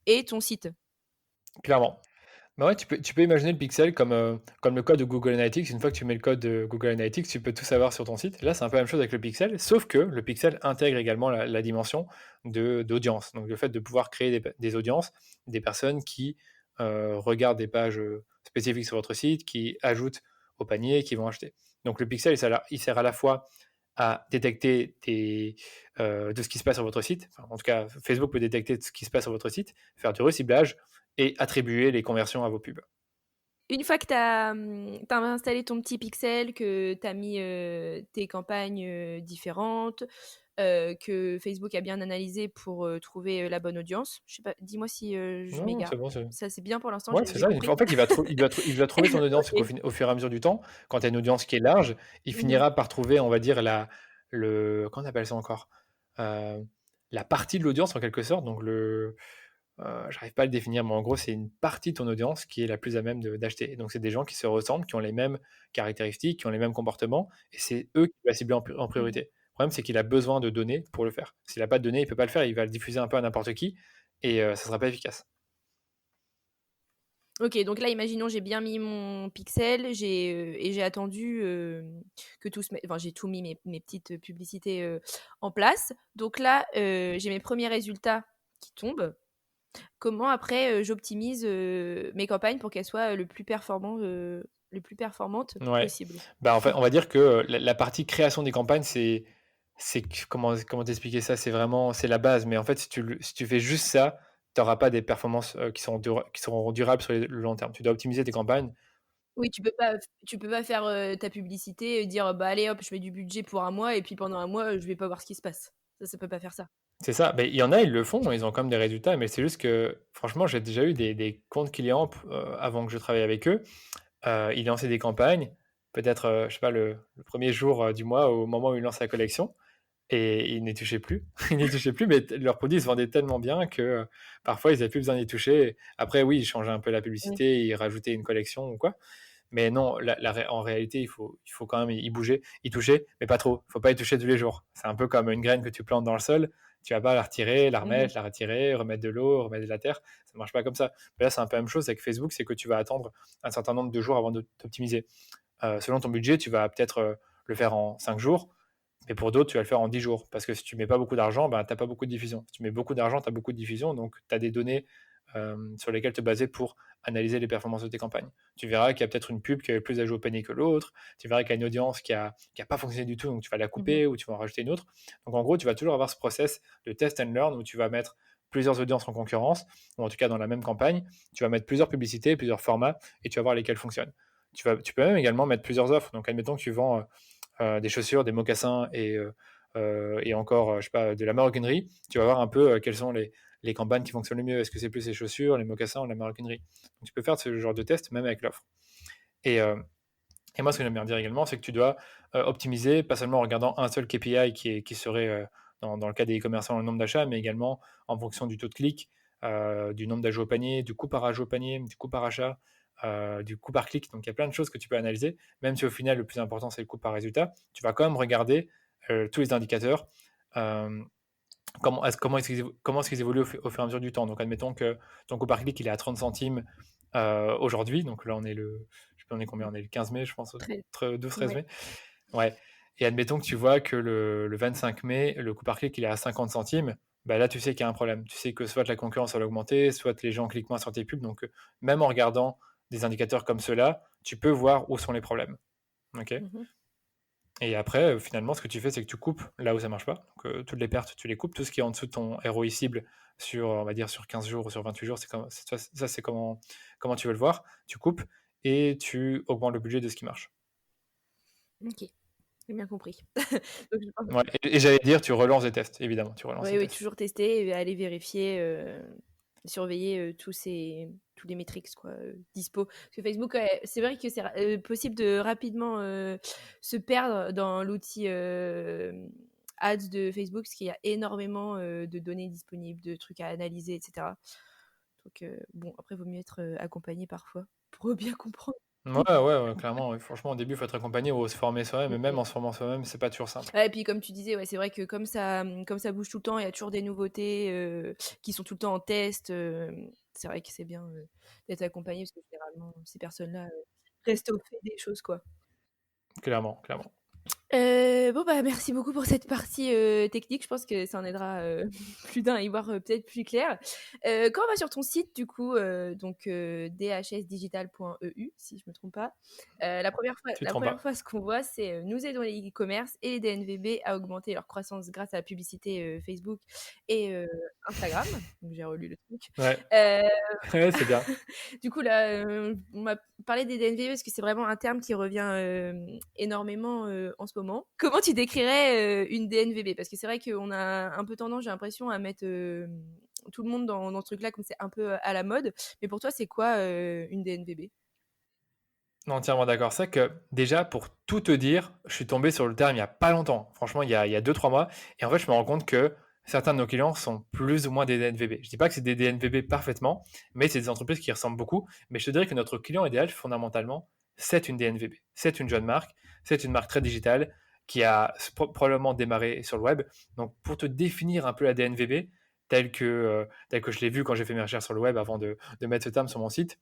et ton site. clairement. Bah ouais, tu peux imaginer le pixel comme le code de Google Analytics. Une fois que tu mets le code de Google Analytics, tu peux tout savoir sur ton site. Là, c'est un peu la même chose avec le pixel, sauf que le pixel intègre également la dimension d'audience. Donc le fait de pouvoir créer des audiences, des personnes qui regardent des pages spécifiques sur votre site, qui ajoutent au panier, qui vont acheter. Donc le pixel, il sert à la fois à détecter de ce qui se passe sur votre site. Enfin, en tout cas, Facebook peut détecter de ce qui se passe sur votre site, faire du reciblage et attribuer les conversions à vos pubs. Une fois que tu as, installé ton petit pixel, que tu as mis tes campagnes différentes, que Facebook a bien analysé pour trouver la bonne audience. Je sais pas, dis-moi si je Non, c'est m'égare. bon, c'est Ça, c'est bien pour l'instant, ouais, c'est j'ai ça. compris. En fait, il va trouver ton audience Ok. au fur et à mesure du temps. Quand tu as une audience qui est large, il Mhm. finira par trouver, on va dire, comment on appelle ça encore? Euh, la partie de l'audience en quelque sorte. Donc, j'arrive pas à le définir, mais en gros, c'est une partie de ton audience qui est la plus à même d'acheter. Donc, c'est des gens qui se ressemblent, qui ont les mêmes caractéristiques, qui ont les mêmes comportements, et c'est eux qu'il va cibler en Mhm. priorité. Le problème, c'est qu'il a besoin de données pour le faire. S'il n'a pas de données, il peut pas le faire, il va le diffuser un peu à n'importe qui, et ça sera pas efficace. Ok, donc là, imaginons, j'ai bien mis mon pixel, et j'ai attendu que tout se mette. Enfin, j'ai tout mis mes petites publicités en place. Donc là, j'ai mes premiers résultats qui tombent. Comment après j'optimise mes campagnes pour qu'elles soient le plus performantes Ouais. possible. Bah, en fait, on va dire que la partie création des campagnes, comment t'expliquer ça? C'est la base, mais en fait, si tu fais juste ça, tu n'auras pas des performances qui seront durables sur le long terme. Tu dois optimiser tes campagnes. Oui, tu peux pas faire ta publicité et dire bah allez hop, je mets du budget pour un mois et puis pendant un mois, je vais pas voir ce qui se passe. Ça peut pas faire ça. C'est ça. Mais il y en a, ils le font, ils ont quand même des résultats, mais c'est juste que, franchement, j'ai déjà eu des comptes clients avant que je travaille avec eux. Ils lançaient des campagnes, peut-être, je sais pas, le premier jour du mois, au moment où ils lancent la collection. Et ils n'y touchaient plus. Ils n'y touchaient plus, mais leurs produits se vendaient tellement bien que parfois ils n'avaient plus besoin d'y toucher. Après, oui, ils changeaient un peu la Mm. publicité, ils rajoutaient une collection ou quoi. Mais non, en réalité, il faut quand même y bouger, y toucher, mais pas trop. Il ne faut pas y toucher tous les jours. C'est un peu comme une graine que tu plantes dans le sol. Tu vas pas la retirer, la Mhm. remettre, la retirer, remettre de l'eau, remettre de la terre. Ça ne marche pas comme ça. Mais là, c'est un peu la même chose avec Facebook, c'est que tu vas attendre un certain nombre de jours avant de t'optimiser. Selon ton budget, tu vas peut-être le faire en 5 jours, mais pour d'autres, tu vas le faire en 10 jours. Parce que si tu mets pas beaucoup d'argent, bah, tu n'as pas beaucoup de diffusion. Si tu mets beaucoup d'argent, tu as beaucoup de diffusion. Donc, tu as des données sur lesquelles te baser pour analyser les performances de tes campagnes. Tu verras qu'il y a peut-être une pub qui avait plus d'ajouts au panier que l'autre. Tu verras qu'il y a une audience qui a pas fonctionné du tout, donc tu vas la Mhm. couper ou tu vas en rajouter une autre. Donc, en gros, tu vas toujours avoir ce process de test and learn où tu vas mettre plusieurs audiences en concurrence, ou en tout cas dans la même campagne. Tu vas mettre plusieurs publicités, plusieurs formats, et tu vas voir lesquels fonctionnent. Tu peux même également mettre plusieurs offres. Donc, admettons que tu vends des chaussures, des mocassins et encore, je sais pas, de la maroquinerie. Tu vas voir un peu quelles sont les campagnes qui fonctionnent le mieux. Est-ce que c'est plus les chaussures, les mocassins ou la maroquinerie? Donc, tu peux faire ce genre de test même avec l'offre. Et, euh, et moi, ce que j'aime bien dire également, c'est que tu dois optimiser, pas seulement en regardant un seul KPI qui serait, dans le cas des e-commerçants, le nombre d'achats, mais également en fonction du taux de clic, du nombre d'ajouts au panier, du coût par ajout au panier, du coût par achat, du coût par clic. Donc, il y a plein de choses que tu peux analyser, même si au final, le plus important, c'est le coût par résultat. Tu vas quand même regarder tous les indicateurs. euh, comment est-ce qu'ils évoluent au fur et à mesure du temps. Donc, admettons que ton coût par clic, il est à 30 centimes aujourd'hui. Donc là, je sais pas, on est combien? On est le 15 mai, je pense, Très. 12-13 Ouais. mai. Ouais. Et admettons que tu vois que le 25 mai, le coût par clic, il est à 50 centimes. Bah là, tu sais qu'il y a un problème. Tu sais que soit la concurrence va augmenter, soit les gens cliquent moins sur tes pubs. Donc, même en regardant des indicateurs comme ceux-là, tu peux voir où sont les problèmes. Ok. Mhm. Et après, finalement, ce que tu fais, c'est que tu coupes là où ça marche pas. Donc, toutes les pertes, tu les coupes. Tout ce qui est en dessous de ton ROI cible sur, on va dire, sur 15 jours ou sur 28 jours, ça, c'est comment tu veux le voir. Tu coupes et tu augmentes le budget de ce qui marche. Ok, j'ai bien compris. Donc, Ouais, et j'allais dire, tu relances des tests, évidemment, tu relances oui, des oui, tests. toujours tester et aller vérifier, surveiller tous les métriques quoi, dispo. Parce que Facebook, ouais, c'est vrai que c'est possible de rapidement se perdre dans l'outil ads de Facebook, parce qu'il y a énormément de données disponibles, de trucs à analyser, etc. Donc, bon, après, il vaut mieux être accompagné parfois pour bien comprendre. Ouais, clairement, ouais. Franchement, au début, il faut être accompagné ou se former soi-même, mais même Ok. en se formant soi-même, c'est pas toujours simple. Ouais, et puis comme tu disais, ouais, c'est vrai que comme ça bouge tout le temps, il y a toujours des nouveautés qui sont tout le temps en test. C'est vrai que c'est bien d'être accompagné parce que généralement, ces personnes-là restent au fait des choses, quoi. Clairement, clairement. Bon, bah, merci beaucoup pour cette partie, technique. Je pense que ça en aidera, plus d'un à y voir, peut-être plus clair. Quand on va sur ton site du coup, donc dhsdigital.eu si je me trompe pas, la première fois Tu te la trompes première pas. fois ce qu'on voit c'est, «Nous aidons les e-commerce et les DNVB à augmenter leur croissance grâce à la publicité, Facebook et Instagram». Donc j'ai relu le truc. Ouais, Heu ouais, c'est bien. Du coup, là, on m'a parlé des DNVB parce que c'est vraiment un terme qui revient énormément en ce moment. Comment tu décrirais une DNVB? Parce que c'est vrai qu'on a un peu tendance, j'ai l'impression, à mettre tout le monde dans ce truc-là, comme c'est un peu à la mode. Mais pour toi, c'est quoi une DNVB? Entièrement d'accord. C'est vrai que déjà, pour tout te dire, je suis tombé sur le terme il y a pas longtemps. Franchement, il y a 2-3 mois. Et en fait, je me rends compte que certains de nos clients sont plus ou moins des DNVB. Je dis pas que c'est des DNVB parfaitement, mais c'est des entreprises qui ressemblent beaucoup. Mais je te dirais que notre client idéal, fondamentalement, c'est une DNVB. C'est une jeune marque. C'est une marque très digitale qui a probablement démarré sur le web. Donc, pour te définir un peu la DNVB, tel que je l'ai vu quand j'ai fait mes recherches sur le web avant de mettre ce terme sur mon site,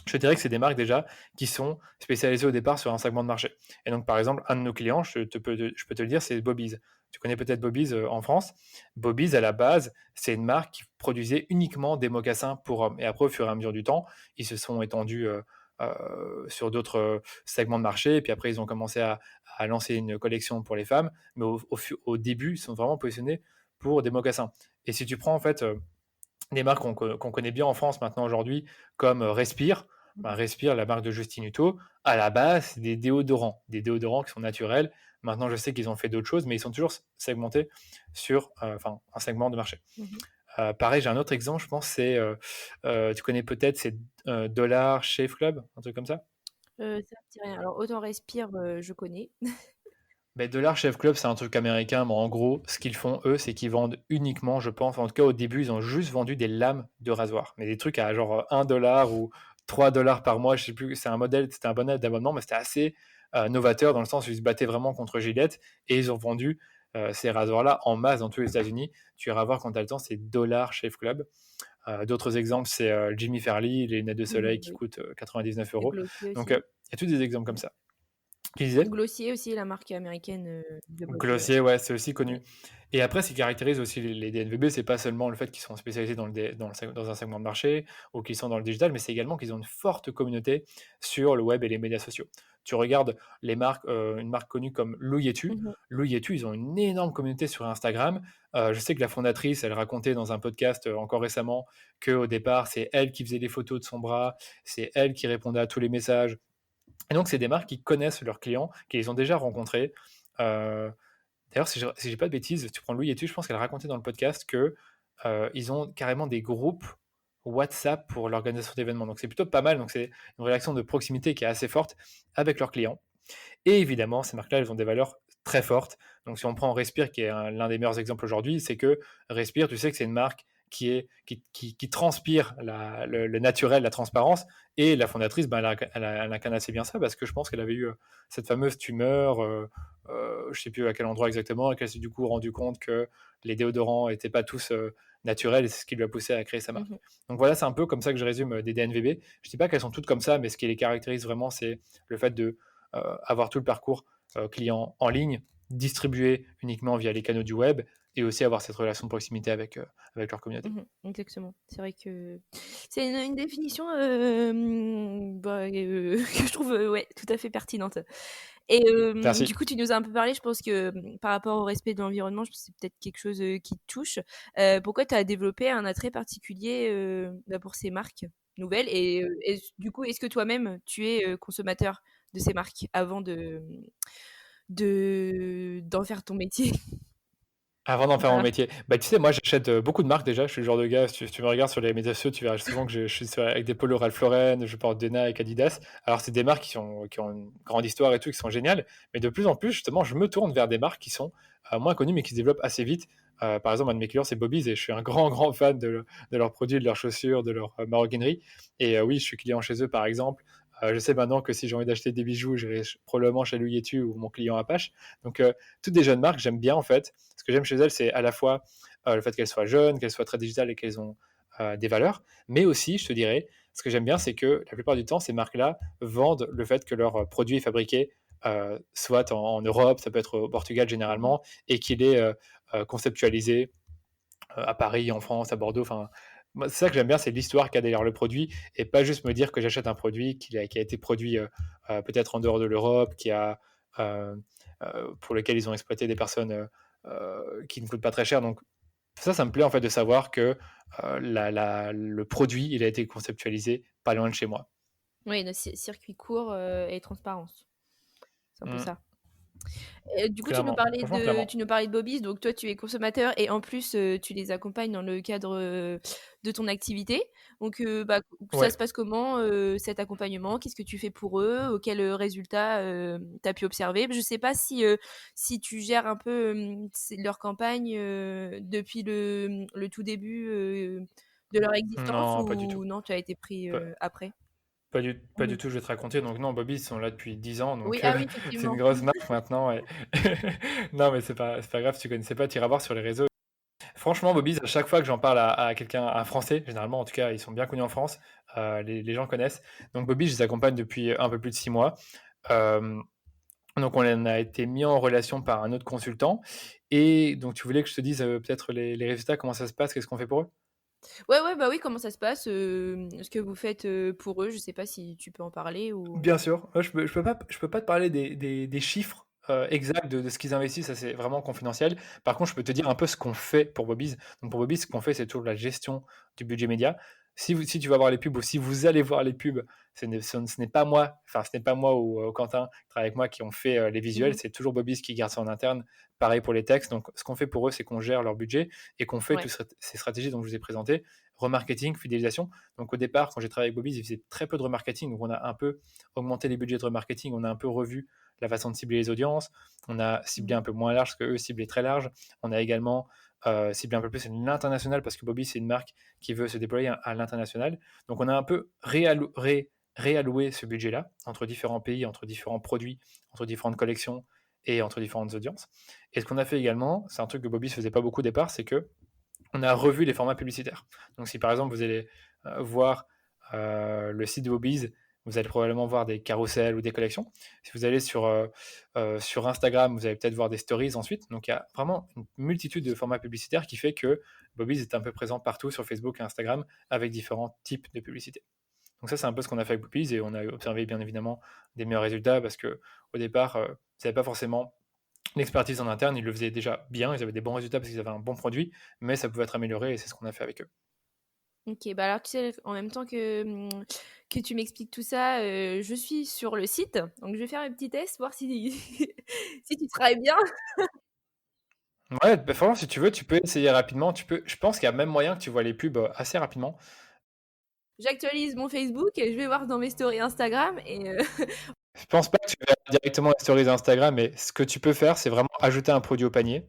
je dirais que c'est des marques déjà qui sont spécialisées au départ sur un segment de marché. Et donc, par exemple, un de nos clients, je peux te le dire, c'est Bobby's. Tu connais peut-être Bobby's en France. Bobby's, à la base, c'est une marque qui produisait uniquement des mocassins pour hommes. Et après, au fur et à mesure du temps, ils se sont étendus sur d'autres segments de marché. Et puis après, ils ont commencé à lancer une collection pour les femmes. Mais au début, ils sont vraiment positionnés pour des mocassins. Et si tu prends en fait des marques qu'on connaît bien en France maintenant aujourd'hui, comme Respire. Ben, Respire, la marque de Justine Hutto, à la base, c'est des déodorants qui sont naturels. Maintenant, je sais qu'ils ont fait d'autres choses, mais ils sont toujours segmentés sur un segment de marché. Mmh. Pareil, j'ai un autre exemple, je pense, tu connais peut-être, c'est Dollar Shave Club, un truc comme ça. Ça me dit rien. Alors autant Respire, je connais. Ben, Dollar Shave Club, c'est un truc américain, mais en gros, ce qu'ils font, eux, c'est qu'ils vendent uniquement, je pense, en tout cas au début, ils ont juste vendu des lames de rasoir. Mais des trucs à genre 1 dollar ou 3 dollars par mois, je sais plus, c'était un modèle d'abonnement, mais c'était assez novateur dans le sens où ils se battaient vraiment contre Gillette et ils ont vendu ces rasoirs-là en masse dans tous les États-Unis. Tu iras voir quand tu as le temps, c'est Dollar Shave Club. D'autres exemples, c'est Jimmy Fairley, les lunettes de soleil qui Oui. coûtent 99 Et euros. Glossier Donc, aussi. il y a tous des exemples comme ça. Qui disait Glossier aussi, la marque américaine de beauté, ouais. Glossier, ouais, c'est aussi Ouais. connu. Et après, ce qui caractérise aussi les DNVB, c'est pas seulement le fait qu'ils sont spécialisés dans un segment de marché ou qu'ils sont dans le digital, mais c'est également qu'ils ont une forte communauté sur le web et les médias sociaux. Tu regardes les marques, une marque connue comme Louis Yetu. Mmh. Louis Yetu, ils ont une énorme communauté sur Instagram. Je sais que la fondatrice, elle racontait dans un podcast encore récemment qu'au départ, c'est elle qui faisait les photos de son bras, c'est elle qui répondait à tous les messages. Et donc, c'est des marques qui connaissent leurs clients, qui les ont déjà rencontrés. Euh, D'ailleurs, si j'ai pas de bêtises, tu prends Louis et tu, je pense qu'elle racontait dans le podcast que ils ont carrément des groupes WhatsApp pour l'organisation d'événements. Donc c'est plutôt pas mal. Donc c'est une relation de proximité qui est assez forte avec leurs clients. Et évidemment, ces marques-là, elles ont des valeurs très fortes. Donc si on prend Respire, qui est l'un des meilleurs exemples aujourd'hui, c'est que Respire, tu sais que c'est une marque qui transpire le naturel, la transparence. Et la fondatrice, ben, elle incarne assez bien ça parce que je pense qu'elle avait eu cette fameuse tumeur, je ne sais plus à quel endroit exactement, et qu'elle s'est du coup rendu compte que les déodorants n'étaient pas tous naturels et c'est ce qui lui a poussé à créer sa marque. Mmh. Donc voilà, c'est un peu comme ça que je résume des DNVB. Je ne dis pas qu'elles sont toutes comme ça, mais ce qui les caractérise vraiment, c'est le fait de avoir tout le parcours client en ligne, distribué uniquement via les canaux du web et aussi avoir cette relation de proximité avec leur communauté. Mmh. Exactement. C'est vrai que c'est une définition, bah, que je trouve, ouais, tout à fait pertinente et Merci. du coup, tu nous as un peu parlé, je pense que, par rapport au respect de l'environnement, je pense que c'est peut-être quelque chose, qui te touche. Pourquoi tu as développé un attrait particulier, bah, pour ces marques nouvelles et du coup, est-ce que toi-même, tu es, consommateur de ces marques avant d'en faire ton métier? Avant d'en faire mon Voilà. métier. Bah, tu sais, moi, j'achète beaucoup de marques déjà. Je suis le genre de gars, si tu me regardes sur les médias sociaux, tu verras souvent que je suis avec des polos Ralph Lauren, je porte des Nike, Adidas. Alors, c'est des marques qui ont une grande histoire et tout, qui sont géniales. Mais de plus en plus, justement, je me tourne vers des marques qui sont moins connues, mais qui se développent assez vite. Par exemple, un de mes clients, c'est Bobby's, et je suis un grand fan de leurs produits, de leurs chaussures, de leur maroquinerie. Et oui, je suis client chez eux, par exemple. Je sais maintenant que si j'ai envie d'acheter des bijoux, j'irai probablement chez Louis Vuitton ou mon client Apache. Donc, toutes des jeunes marques, j'aime bien en fait. Ce que j'aime chez elles, c'est à la fois le fait qu'elles soient jeunes, qu'elles soient très digitales et qu'elles ont des valeurs, mais aussi, je te dirais, ce que j'aime bien, c'est que la plupart du temps, ces marques-là vendent le fait que leur produit est fabriqué soit en Europe, ça peut être au Portugal généralement, et qu'il est conceptualisé à Paris, en France, à Bordeaux. Enfin, moi, c'est ça que j'aime bien, c'est l'histoire qu'il y a derrière le produit, et pas juste me dire que j'achète un produit qui a été produit peut-être en dehors de l'Europe, euh, pour lequel ils ont exploité des personnes qui ne coûtent pas très cher. Donc ça me plaît en fait de savoir que le produit, il a été conceptualisé pas loin de chez moi. Oui, le circuit court et transparence. C'est un peu Mm. ça. Du coup, Clairement, franchement, clairement. tu nous parlais de Bobby's, donc toi, tu es consommateur et en plus, tu les accompagnes dans le cadre de ton activité. Donc, ça Ouais. se passe comment cet accompagnement? Qu'est-ce que tu fais pour eux? Quels résultats tu as pu observer? Je ne sais pas si tu gères un peu leur campagne depuis le tout début de leur existence Non, pas du tout. ou non, tu as été pris Pas, après? pas du tout, je vais te raconter. Donc non, Bobby, ils sont là depuis 10 ans, Oui, donc ah oui, c'est une effectivement. grosse marque maintenant. Non, mais c'est pas grave, si tu connaissais pas, tu iras voir sur les réseaux. Franchement, Bobby's, à chaque fois que j'en parle à quelqu'un, à un Français, généralement, en tout cas, ils sont bien connus en France, les gens connaissent. Donc Bobby's, je les accompagne depuis un peu plus de 6 mois. Euh, donc on a été mis en relation par un autre consultant. Et donc tu voulais que je te dise peut-être les résultats, comment ça se passe, qu'est-ce qu'on fait pour eux? Ouais, bah oui, comment ça se passe ce que vous faites pour eux? Je sais pas si tu peux en parler ou. Bien sûr. Je peux pas te parler des chiffres exacts de ce qu'ils investissent, ça c'est vraiment confidentiel. Par contre, je peux te dire un peu ce qu'on fait pour Bobby's. Donc pour Bobby's, ce qu'on fait, c'est toujours la gestion du budget média. Si tu vas voir les pubs ou si vous allez voir les pubs, ce n'est pas moi, enfin ce n'est pas moi ou Quentin qui travaille avec moi qui ont fait les visuels, Mhm. c'est toujours Bobby's qui garde ça en interne. Pareil pour les textes. Donc ce qu'on fait pour eux, c'est qu'on gère leur budget et qu'on fait Ouais. toutes ces stratégies dont je vous ai présenté, remarketing, fidélisation. Donc au départ, quand j'ai travaillé avec Bobby's, ils faisaient très peu de remarketing, donc on a un peu augmenter les budgets de remarketing, on a un peu revu la façon de cibler les audiences, on a ciblé Mhm. un peu moins large, parce qu'eux ciblaient très large, on a également ciblé un peu plus l'international, parce que Bobby, c'est une marque qui veut se déployer à l'international. Donc on a un peu réalloué ce budget-là, entre différents pays, entre différents produits, entre différentes collections et entre différentes audiences. Et ce qu'on a fait également, c'est un truc que Bobby ne faisait pas beaucoup au départ, c'est que on a revu les formats publicitaires. Donc si par exemple vous allez voir le site de Bobby's, vous allez probablement voir des carousels ou des collections. Si vous allez sur Instagram, vous allez peut-être voir des stories ensuite. Donc il y a vraiment une multitude de formats publicitaires qui fait que Bobby's est un peu présent partout sur Facebook et Instagram avec différents types de publicités. Donc ça, c'est un peu ce qu'on a fait avec Bobby's et on a observé bien évidemment des meilleurs résultats parce que au départ, ils n'avaient pas forcément l'expertise en interne, ils le faisaient déjà bien, ils avaient des bons résultats parce qu'ils avaient un bon produit, mais ça pouvait être amélioré et c'est ce qu'on a fait avec eux. Ok, bah alors tu sais, en même temps que tu m'expliques tout ça, je suis sur le site, donc je vais faire un petit test, voir si, si tu travailles bien. Ouais, bah, franchement, si tu veux, tu peux essayer rapidement. Je pense qu'il y a même moyen que tu vois les pubs assez rapidement. J'actualise mon Facebook et je vais voir dans mes stories Instagram et Je pense pas que tu verras directement les stories Instagram, mais ce que tu peux faire, c'est vraiment ajouter un produit au panier.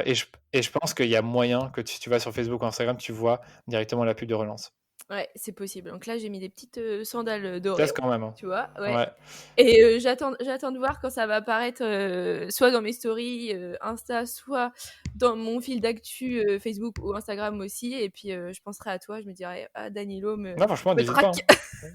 Et je pense qu'il y a moyen que si tu vas sur Facebook ou Instagram, tu vois directement la pub de relance. ouais, c'est possible. Donc là, j'ai mis des petites sandales dorées, Teste quand même, hein. tu vois, ouais. Ouais. Et j'attends de voir quand ça va apparaître, soit dans mes stories Insta, soit dans mon fil d'actu Facebook ou Instagram aussi. Et puis je penserai à toi, je me dirai, ah, Danilo Non, franchement, me n'hésite pas, traque.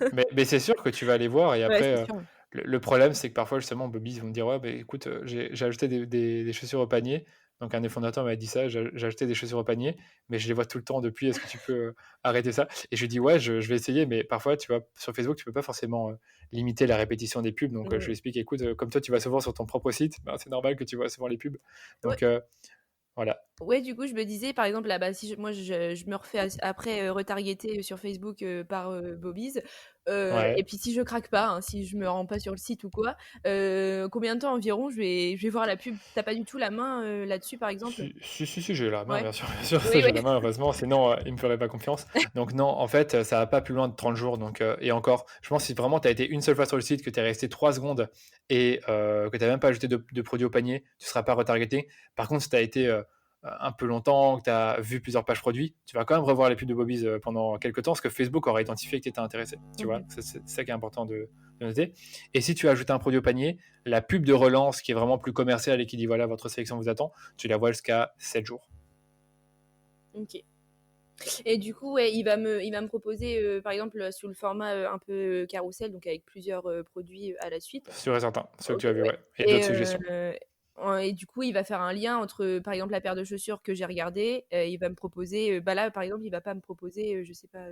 hein. Mais c'est sûr que tu vas aller voir et Ouais, après, c'est sûr. le problème, c'est que parfois, justement, Bobby, ils vont me dire: «Ouais, beh, écoute, j'ai ajouté des chaussures au panier». Donc un des fondateurs m'a dit ça: «J'ai ajouté des chaussures au panier, mais je les vois tout le temps depuis, est-ce que tu peux, arrêter ça?» Et je lui dis: «Ouais, je vais essayer», mais parfois, tu vois, sur Facebook, tu peux pas forcément, limiter la répétition des pubs. Donc je lui Mm. explique: «Écoute, comme toi, tu vas souvent sur ton propre site, ben, c'est normal que tu vois souvent les pubs». Ouais, Donc voilà. ouais, du coup, je me disais, par exemple, là, bah, si je me refais après retargeter sur Facebook par Bobby's, et Ouais. puis si je craque pas, hein, si je me rends pas sur le site ou quoi, combien de temps environ je vais voir la pub? T'as pas du tout la main là-dessus, par exemple? Si, j'ai la main, Ouais. bien sûr, bien sûr, ça Oui, j'ai la oui. main, heureusement, sinon il me ferait pas confiance. Donc non, en fait, ça va pas plus loin de 30 jours. Donc, et encore, je pense que si vraiment tu as été une seule fois sur le site, que tu es resté 3 secondes et que tu as même pas ajouté de produit au panier, tu seras pas retargeté. Par contre, si tu as été un peu longtemps, que tu as vu plusieurs pages produits, tu vas quand même revoir les pubs de Bobby's pendant quelques temps, parce que Facebook aura identifié que tu étais intéressé. Tu vois, Mhm. c'est ça qui est important de noter. Et si tu as ajouté un produit au panier, la pub de relance qui est vraiment plus commerciale et qui dit voilà, votre sélection vous attend, tu la vois jusqu'à 7 jours. Ok. Et du coup, ouais, il va me proposer, par exemple, sous le format un peu carrousel, donc avec plusieurs produits à la suite. Sûr et certain, ceux que Ok, tu as vus, ouais. ouais. Et d'autres suggestions. Et du coup, il va faire un lien entre, par exemple, la paire de chaussures que j'ai regardée. Il va me proposer, bah là, par exemple, il va pas me proposer, je sais pas,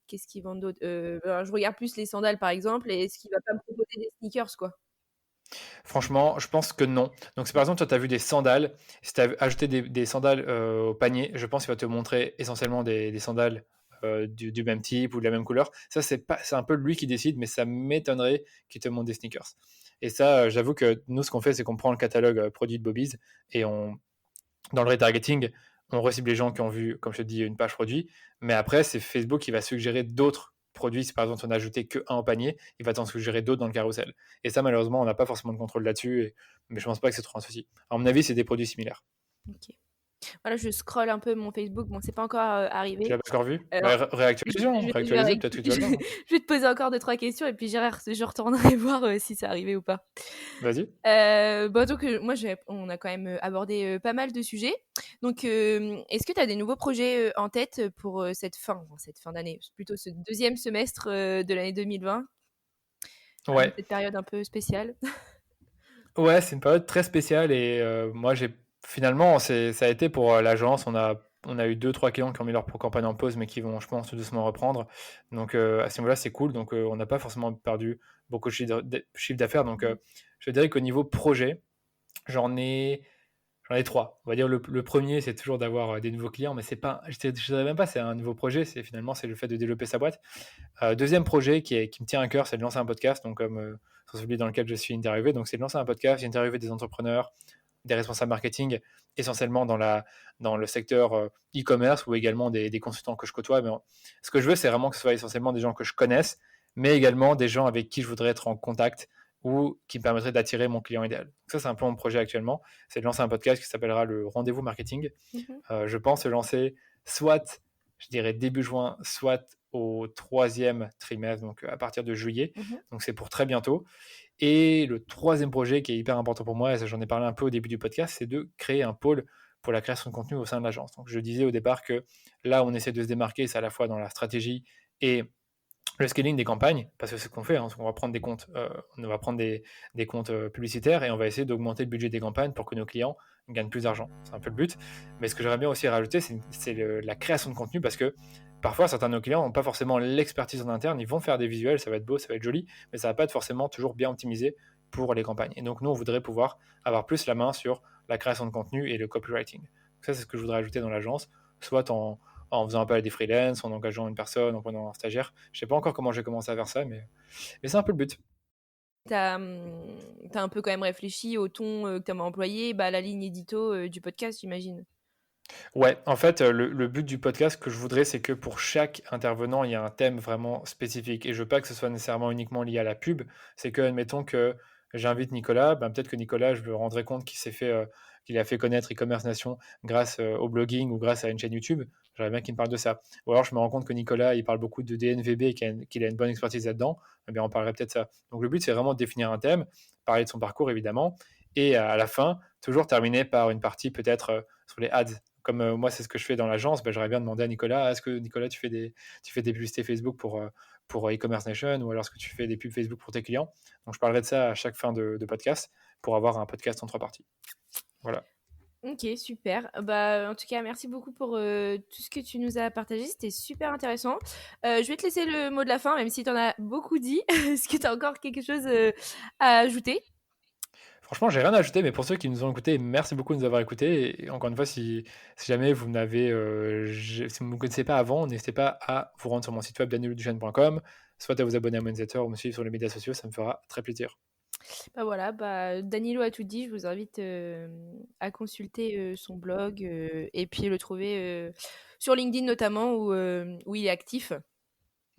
qu'est-ce qu'ils vendent d'autre. Ben, je regarde plus les sandales, par exemple, et est-ce qu'il va pas me proposer des sneakers, quoi. Franchement, je pense que non. Donc, si par exemple, toi, tu as vu des sandales, si tu as ajouté des sandales au panier, je pense qu'il va te montrer essentiellement des sandales du même type ou de la même couleur. Ça, c'est un peu lui qui décide, mais ça m'étonnerait qu'il te montre des sneakers. Et ça, j'avoue que nous, ce qu'on fait, c'est qu'on prend le catalogue produit de Bobby's et dans le retargeting, on recible les gens qui ont vu, comme je te dis, une page produit. Mais après, c'est Facebook qui va suggérer d'autres produits. Si par exemple, on n'a ajouté que un au panier, il va t'en suggérer d'autres dans le carrousel. Et ça, malheureusement, on n'a pas forcément de contrôle là-dessus. Mais je pense pas que c'est trop un souci. À mon avis, c'est des produits similaires. Ok. Voilà, je scrolle un peu mon Facebook. Bon, c'est pas encore Tu arrivé. l'as pas encore vu? Alors, Bah, réactualisons, je vais réactualiser, peut-être que tu vas bien. je vais te poser encore deux, trois questions et puis je retournerai voir si c'est arrivé ou pas. Vas-y. Bon, donc, moi, on a quand même abordé pas mal de sujets. Donc, est-ce que tu as des nouveaux projets en tête pour cette fin d'année, plutôt ce deuxième semestre de l'année 2020, Ouais. cette période un peu spéciale? Ouais, c'est une période très spéciale et moi finalement ça a été pour l'agence, on a eu 2-3 clients qui ont mis leur campagne en pause mais qui vont je pense tout doucement reprendre. Donc à ce niveau-là, c'est cool. Donc on n'a pas forcément perdu beaucoup de chiffre d'affaires. Donc je dirais qu'au niveau projet, j'en ai j'en ai 3. On va dire le premier, c'est toujours d'avoir des nouveaux clients, mais c'est pas je dirais même pas c'est un nouveau projet, c'est le fait de développer sa boîte. Deuxième projet qui me tient à cœur, c'est de lancer un podcast, donc comme sur celui dans lequel je suis interviewé. Donc c'est de lancer un podcast, d'interviewer des entrepreneurs, des responsables marketing, essentiellement dans le secteur e-commerce ou également des consultants que je côtoie. Mais ce que je veux, c'est vraiment que ce soit essentiellement des gens que je connaisse, mais également des gens avec qui je voudrais être en contact ou qui me permettraient d'attirer mon client idéal. Donc ça, c'est un peu mon projet actuellement, c'est de lancer un podcast qui s'appellera le Rendez-vous Marketing. Je pense le lancer soit, je dirais, début juin, soit au troisième trimestre, donc à partir de juillet. Donc c'est pour très bientôt. Et le troisième projet qui est hyper important pour moi, et ça j'en ai parlé un peu au début du podcast, c'est de créer un pôle pour la création de contenu au sein de l'agence. Donc je disais au départ que là, on essaie de se démarquer, c'est à la fois dans la stratégie et le scaling des campagnes, parce que c'est ce qu'on fait, hein, on va prendre des comptes, des comptes publicitaires et on va essayer d'augmenter le budget des campagnes pour que nos clients gagnent plus d'argent. C'est un peu le but. Mais ce que j'aimerais bien aussi rajouter, c'est la création de contenu, parce que parfois certains de nos clients n'ont pas forcément l'expertise en interne, ils vont faire des visuels, ça va être beau, ça va être joli, mais ça va pas être forcément toujours bien optimisé pour les campagnes. Et donc nous, on voudrait pouvoir avoir plus la main sur la création de contenu et le copywriting. Donc ça, c'est ce que je voudrais ajouter dans l'agence, soit en faisant appel à des freelances, en engageant une personne, en prenant un stagiaire. Je sais pas encore comment j'ai commencé à faire ça, mais c'est un peu le but. T'as un peu quand même réfléchi au ton que tu as employé, bah, à la ligne édito du podcast, j'imagine. Ouais, en fait, le but du podcast que je voudrais, c'est que pour chaque intervenant, il y a un thème vraiment spécifique. Et je veux pas que ce soit nécessairement uniquement lié à la pub. C'est que, admettons que j'invite Nicolas, ben, peut-être que Nicolas, je me rendrai compte qu'il a fait connaître e-commerce Nation grâce au blogging ou grâce à une chaîne YouTube. J'aimerais bien qu'il me parle de ça. Ou alors, je me rends compte que Nicolas, il parle beaucoup de DNVB et qu'il a une bonne expertise là-dedans. Eh bien, on parlerait peut-être de ça. Donc, le but, c'est vraiment de définir un thème, parler de son parcours, évidemment. Et à la fin, toujours terminer par une partie peut-être sur les ads. Comme moi, c'est ce que je fais dans l'agence, j'aurais bien demandé à Nicolas, est-ce que Nicolas, tu fais des publicités Facebook pour e-commerce Nation, ou alors est-ce que tu fais des pubs Facebook pour tes clients? Donc je parlerai de ça à chaque fin de podcast pour avoir un podcast en 3 parties. Voilà. Ok, super. Bah, en tout cas, merci beaucoup pour tout ce que tu nous as partagé. C'était super intéressant. Je vais te laisser le mot de la fin, même si tu en as beaucoup dit. Est-ce que tu as encore quelque chose à ajouter? Franchement, j'ai rien à ajouter, mais pour ceux qui nous ont écoutés, merci beaucoup de nous avoir écoutés. Et encore une fois, si jamais si vous ne me connaissez pas avant, n'hésitez pas à vous rendre sur mon site web danieloduchesne.com, soit à vous abonner à mon newsletter ou me suivre sur les médias sociaux, ça me fera très plaisir. Bah voilà, bah, Danilo a tout dit. Je vous invite à consulter son blog et puis le trouver sur LinkedIn notamment où il est actif.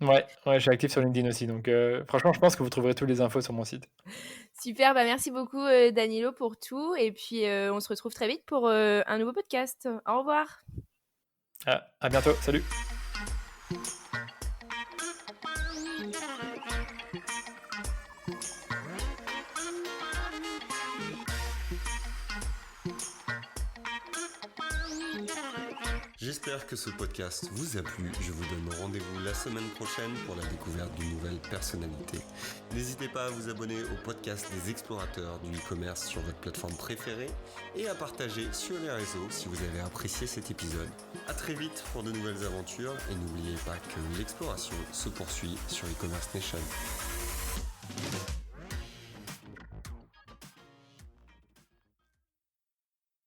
Ouais, je suis actif sur LinkedIn aussi, donc franchement, je pense que vous trouverez toutes les infos sur mon site. Super, bah merci beaucoup Danilo pour tout et puis on se retrouve très vite pour un nouveau podcast. Au revoir. À bientôt, salut. J'espère que ce podcast vous a plu. Je vous donne rendez-vous la semaine prochaine pour la découverte d'une nouvelle personnalité. N'hésitez pas à vous abonner au podcast des explorateurs du e-commerce sur votre plateforme préférée et à partager sur les réseaux si vous avez apprécié cet épisode. À très vite pour de nouvelles aventures et n'oubliez pas que l'exploration se poursuit sur e-commerce Nation.